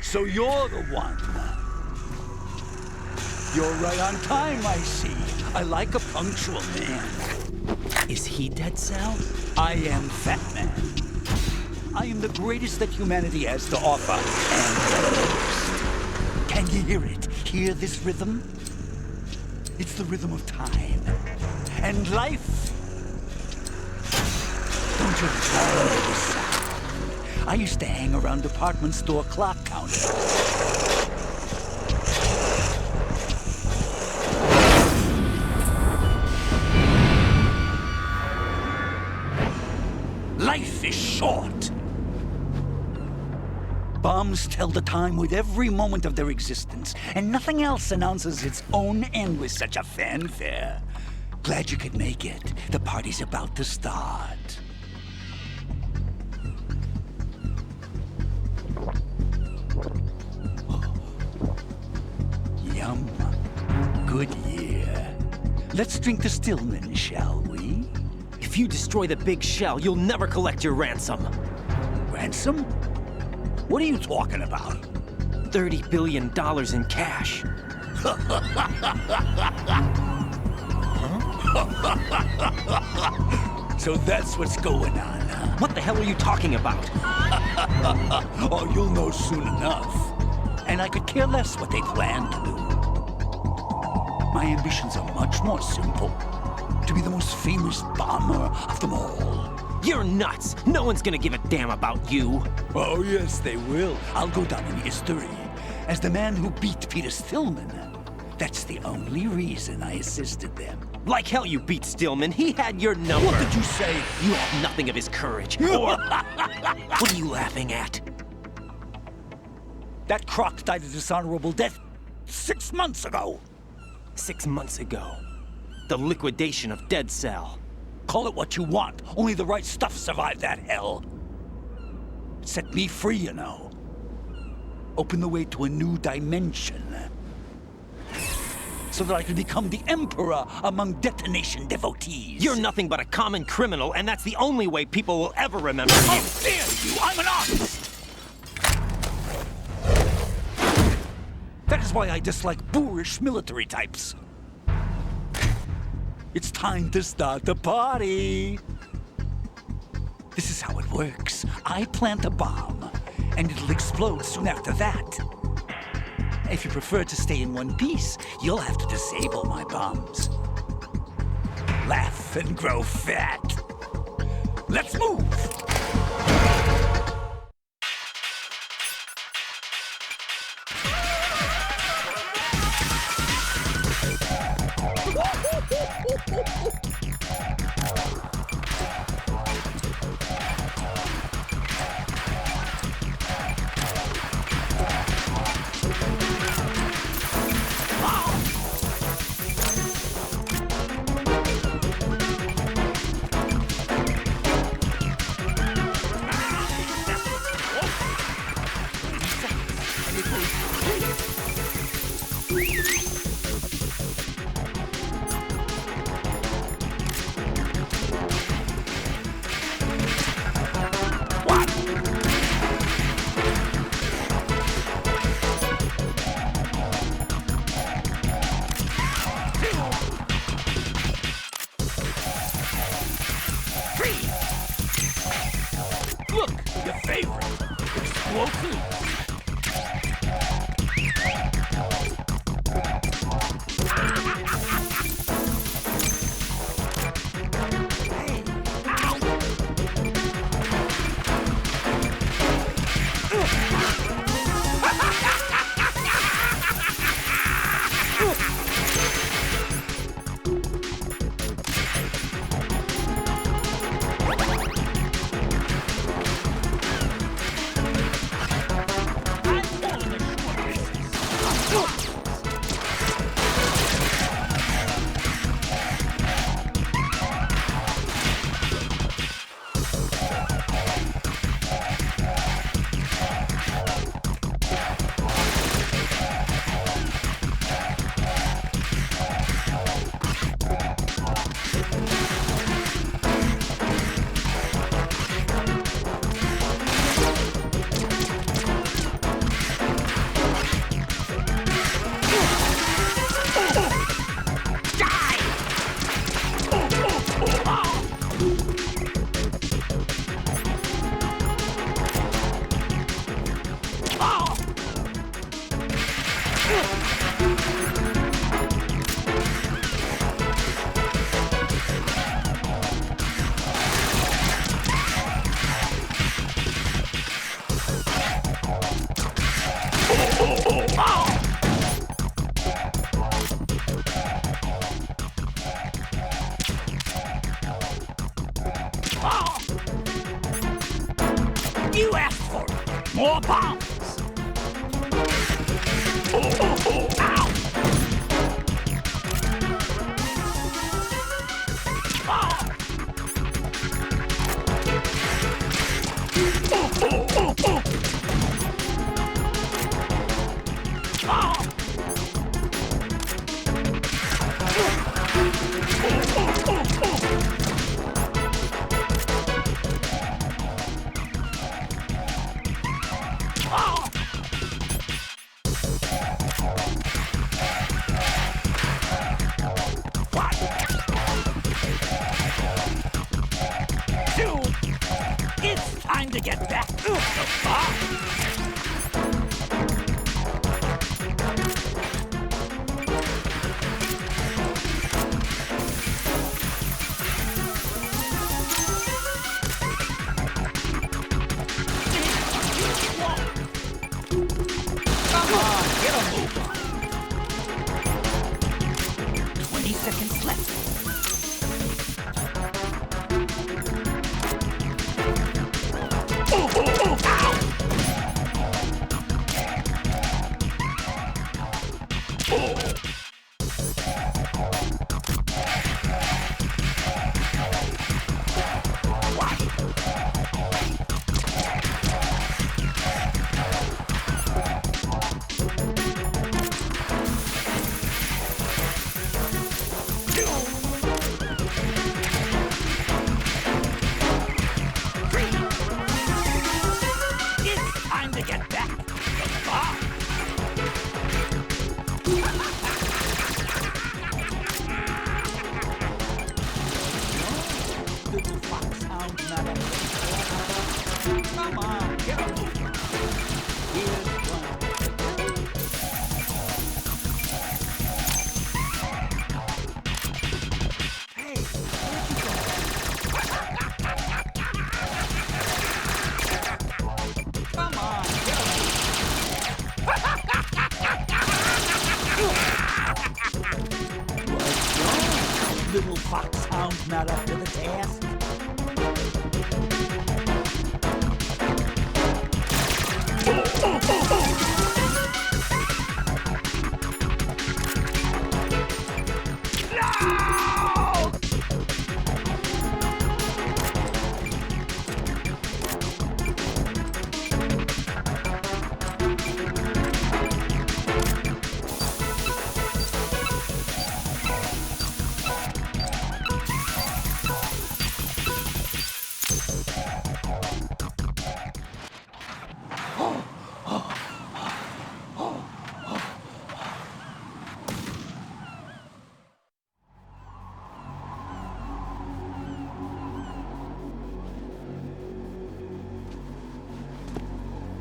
So you're the one. You're right on time, I see. I like a punctual man. Is he Dead Cell? I am Fat Man. I am the greatest that humanity has to offer, and the most. Can you hear it? Hear this rhythm? It's the rhythm of time. And life. Don't you love this sound? I used to hang around department store clock counters. Life is short. Bombs tell the time with every moment of their existence, and nothing else announces its own end with such a fanfare. Glad you could make it. The party's about to start. Yum. Good year. Let's drink to Stillman, shall we? If you destroy the big shell, you'll never collect your ransom. Ransom? What are you talking about? $30 billion in cash. So that's what's going on, huh? What the hell are you talking about? Oh, you'll know soon enough. And I could care less what they plan to do. My ambitions are much more simple. To be the most famous bomber of them all. You're nuts! No one's gonna give a damn about you. Oh, yes, they will. I'll go down in history as the man who beat Peter Stillman. That's the only reason I assisted them. Like hell you beat Stillman. He had your number. What did you say? You have nothing of his courage. Or... What are you laughing at? That croc died a dishonorable death 6 months ago. 6 months ago. The liquidation of Dead Cell. Call it what you want. Only the right stuff survived that hell. It set me free, you know. Opened the way to a new dimension. So that I could become the emperor among detonation devotees. You're nothing but a common criminal, and that's the only way people will ever remember you. How dare you! I'm an artist! That is why I dislike boorish military types. It's time to start the party. This is how it works. I plant a bomb, and it'll explode soon after that. If you prefer to stay in one piece, you'll have to disable my bombs. Laugh and grow fat. Let's move! You asked for it. More bombs. Come on, get a move on. 20 seconds left. Little foxhound not up to the task.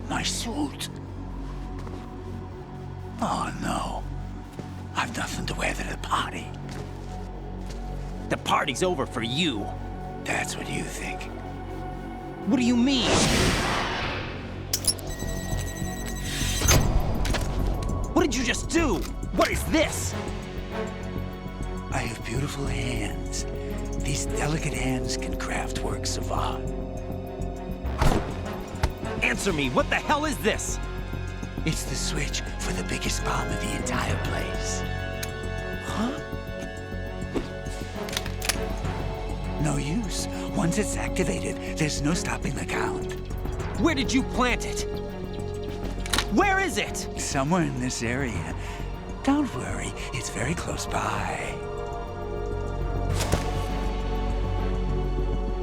My suit. Oh, no. I've nothing to wear to the party. The party's over for you. That's what you think. What do you mean? What did you just do? What is this? I have beautiful hands. These delicate hands can craft works of art. Answer me, what the hell is this? It's the switch for the biggest bomb in the entire place. Huh? No use. Once it's activated, there's no stopping the count. Where did you plant it? Where is it? Somewhere in this area. Don't worry, it's very close by.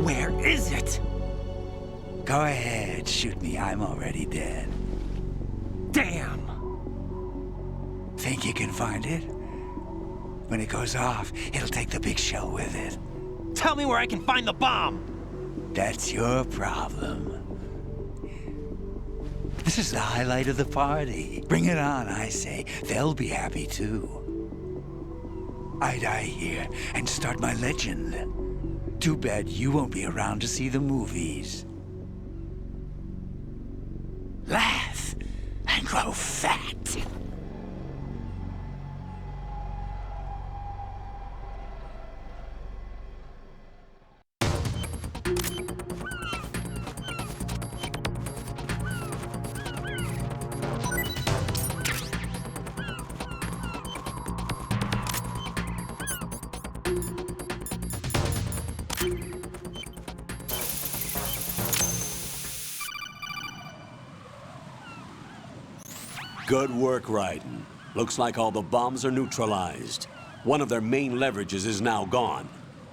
Where is it? Go ahead, shoot me. I'm already dead. Damn! Think you can find it? When it goes off, it'll take the big show with it. Tell me where I can find the bomb! That's your problem. This is the highlight of the party. Bring it on, I say. They'll be happy too. I die here and start my legend. Too bad you won't be around to see the movies. Laugh and grow fat. Good work, Raiden. Looks like all the bombs are neutralized. One of their main leverages is now gone.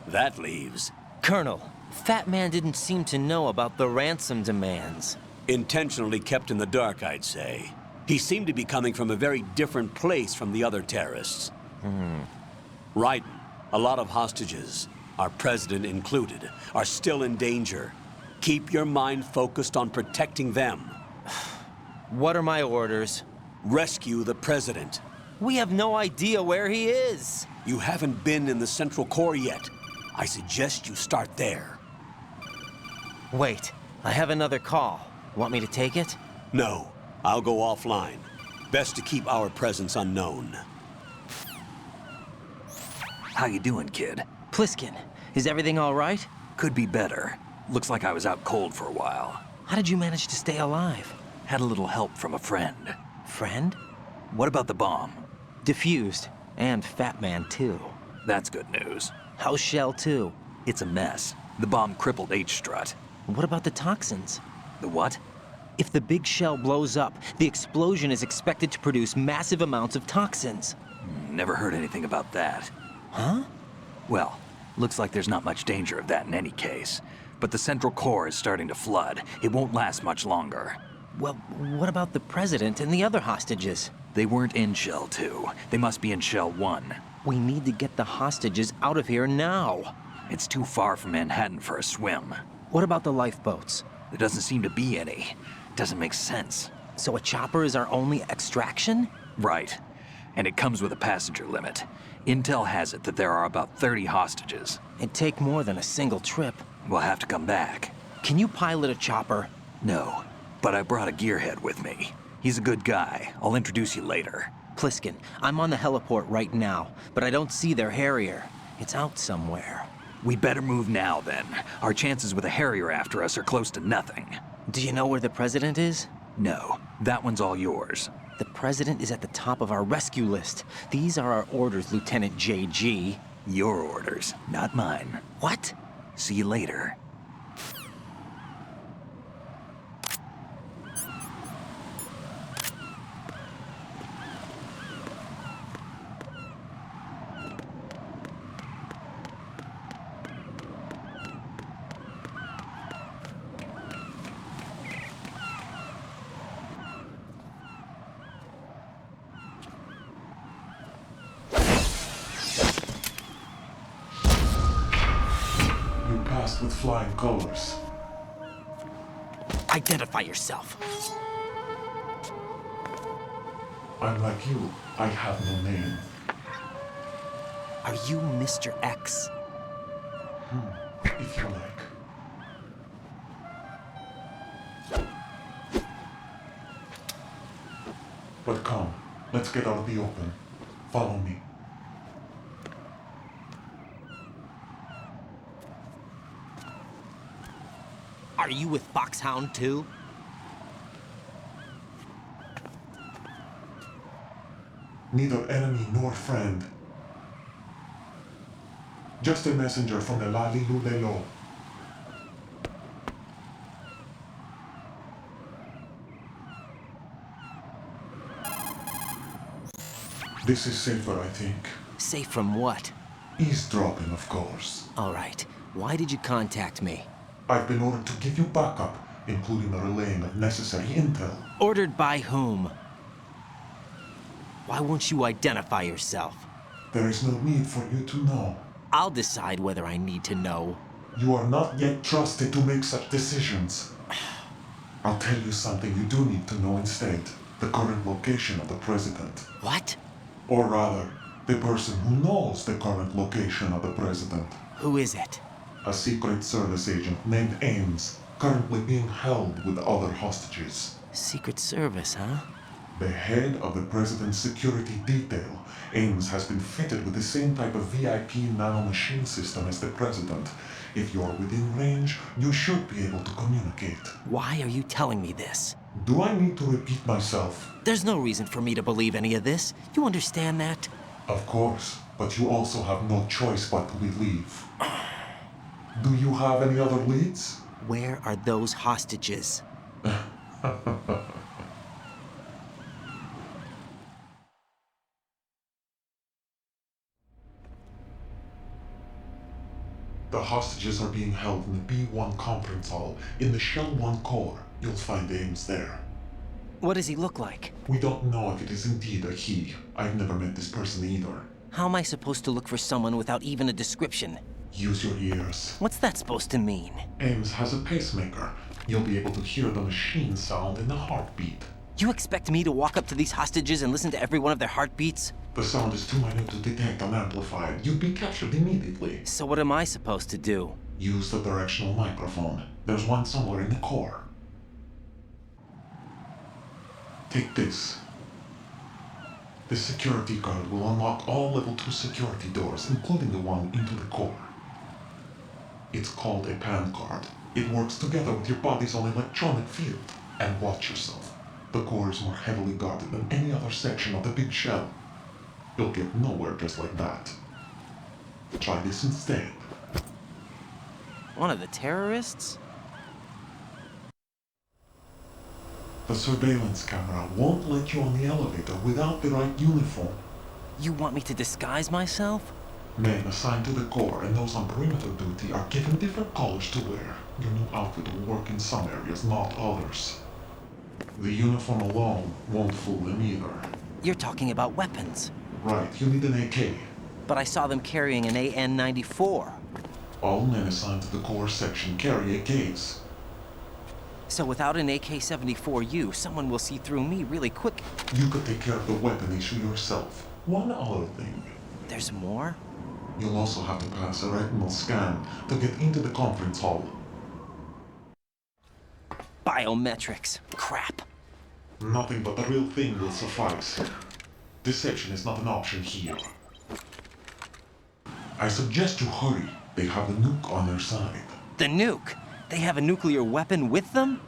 That leaves... Colonel, Fat Man didn't seem to know about the ransom demands. Intentionally kept in the dark, I'd say. He seemed to be coming from a very different place from the other terrorists. Raiden, a lot of hostages, our president included, are still in danger. Keep your mind focused on protecting them. What are my orders? Rescue the president. We have no idea where he is. You haven't been in the Central Core yet. I suggest you start there. Wait, I have another call. Want me to take it? No, I'll go offline. Best to keep our presence unknown. How you doing, kid? Pliskin, is everything all right? Could be better. Looks like I was out cold for a while. How did you manage to stay alive? Had a little help from a friend. Friend? What about the bomb? Defused. And Fat Man, too. That's good news. How's Shell 2? It's a mess. The bomb crippled H-Strut. What about the toxins? The what? If the big shell blows up, the explosion is expected to produce massive amounts of toxins. Never heard anything about that. Huh? Well, looks like there's not much danger of that in any case. But the central core is starting to flood. It won't last much longer. Well, what about the President and the other hostages? They weren't in Shell 2. They must be in Shell 1. We need to get the hostages out of here now. It's too far from Manhattan for a swim. What about the lifeboats? There doesn't seem to be any. Doesn't make sense. So a chopper is our only extraction? Right. And it comes with a passenger limit. Intel has it that there are about 30 hostages. It'd take more than a single trip. We'll have to come back. Can you pilot a chopper? No, but I brought a gearhead with me. He's a good guy. I'll introduce you later. Pliskin, I'm on the heliport right now, but I don't see their Harrier. It's out somewhere. We better move now, then. Our chances with a Harrier after us are close to nothing. Do you know where the President is? No, that one's all yours. The President is at the top of our rescue list. These are our orders, Lieutenant JG. Your orders, not mine. What? See you later. With flying colors. Identify yourself. I'm like you. I have no name. Are you Mr. X? If you like. But come, let's get out of the open. Follow me. Are you with Foxhound too? Neither enemy nor friend. Just a messenger from the Lalilulelo. This is safer, I think. Safe from what? Eavesdropping, of course. All right. Why did you contact me? I've been ordered to give you backup, including the relaying of necessary intel. Ordered by whom? Why won't you identify yourself? There is no need for you to know. I'll decide whether I need to know. You are not yet trusted to make such decisions. I'll tell you something you do need to know instead. The current location of the President. What? Or rather, the person who knows the current location of the President. Who is it? A Secret Service agent named Ames, currently being held with other hostages. Secret Service, huh? The head of the President's security detail, Ames has been fitted with the same type of VIP nanomachine system as the President. If you're within range, you should be able to communicate. Why are you telling me this? Do I need to repeat myself? There's no reason for me to believe any of this. You understand that? Of course, but you also have no choice but to believe. Do you have any other leads? Where are those hostages? The hostages are being held in the B1 conference hall in the Shell 1 core. You'll find Ames there. What does he look like? We don't know if it is indeed a he. I've never met this person either. How am I supposed to look for someone without even a description? Use your ears. What's that supposed to mean? Ames has a pacemaker. You'll be able to hear the machine sound in the heartbeat. You expect me to walk up to these hostages and listen to every one of their heartbeats? The sound is too minute to detect unamplified. You'd be captured immediately. So what am I supposed to do? Use the directional microphone. There's one somewhere in the core. Take this. This security card will unlock all level 2 security doors, including the one into the core. It's called a PAN card. It works together with your body's own electronic field. And watch yourself. The core is more heavily guarded than any other section of the big shell. You'll get nowhere just like that. Try this instead. One of the terrorists? The surveillance camera won't let you on the elevator without the right uniform. You want me to disguise myself? Men assigned to the core and those on perimeter duty are given different colors to wear. Your new outfit will work in some areas, not others. The uniform alone won't fool them either. You're talking about weapons. Right, you need an AK. But I saw them carrying an AN-94. All men assigned to the core section carry AKs. So without an AK-74U, someone will see through me really quick. You could take care of the weapon issue yourself. One other thing. There's more? You'll also have to pass a retinal scan to get into the conference hall. Biometrics. Crap. Nothing but the real thing will suffice. Deception is not an option here. I suggest you hurry. They have the nuke on their side. The nuke? They have a nuclear weapon with them?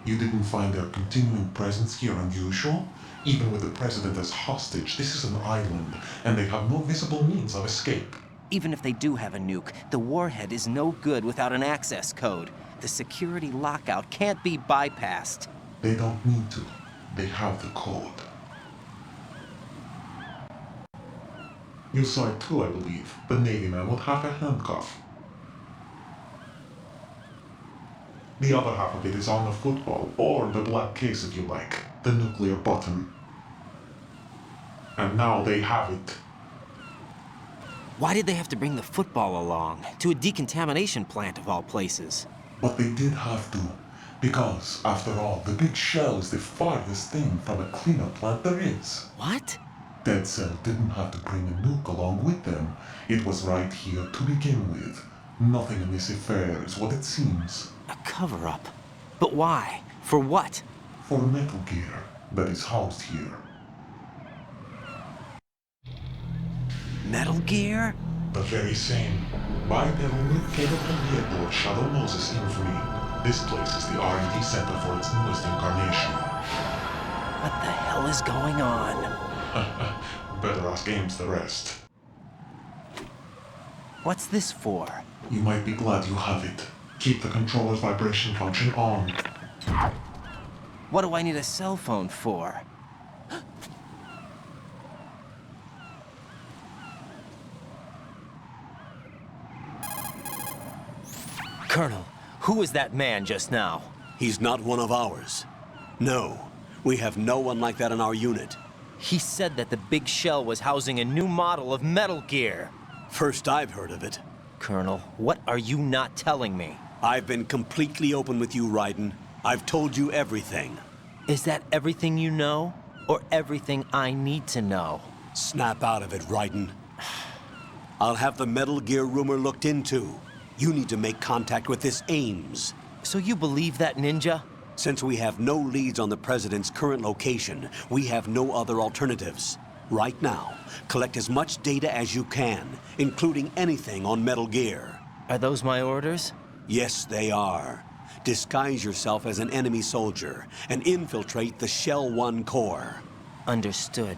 You didn't find their continuing presence here unusual? Even with the president as hostage, this is an island, and they have no visible means of escape. Even if they do have a nuke, the warhead is no good without an access code. The security lockout can't be bypassed. They don't need to. They have the code. You saw it too, I believe. The Navy man with half a handcuff. The other half of it is on the football, or the black case if you like. The nuclear button. And now they have it. Why did they have to bring the football along? To a decontamination plant of all places. But they did have to. Because, after all, the big shell is the farthest thing from a cleanup plant there is. What? Dead Cell didn't have to bring a nuke along with them. It was right here to begin with. Nothing in this affair is what it seems. A cover-up? But why? For what? For Metal Gear that is housed here. Metal Gear? The very same. Bipedal nuke-capable vehicle of Shadow Moses infamy. This place is the R&D center for its newest incarnation. What the hell is going on? Better ask Ames the rest. What's this for? You might be glad you have it. Keep the controller's vibration function on. What do I need a cell phone for? Colonel, who is that man just now? He's not one of ours. No, we have no one like that in our unit. He said that the big shell was housing a new model of Metal Gear. First I've heard of it. Colonel, what are you not telling me? I've been completely open with you, Raiden. I've told you everything. Is that everything you know? Or everything I need to know? Snap out of it, Raiden. I'll have the Metal Gear rumor looked into. You need to make contact with this Ames. So you believe that ninja? Since we have no leads on the President's current location, we have no other alternatives. Right now, collect as much data as you can, including anything on Metal Gear. Are those my orders? Yes, they are. Disguise yourself as an enemy soldier and infiltrate the Shell 1 core. Understood.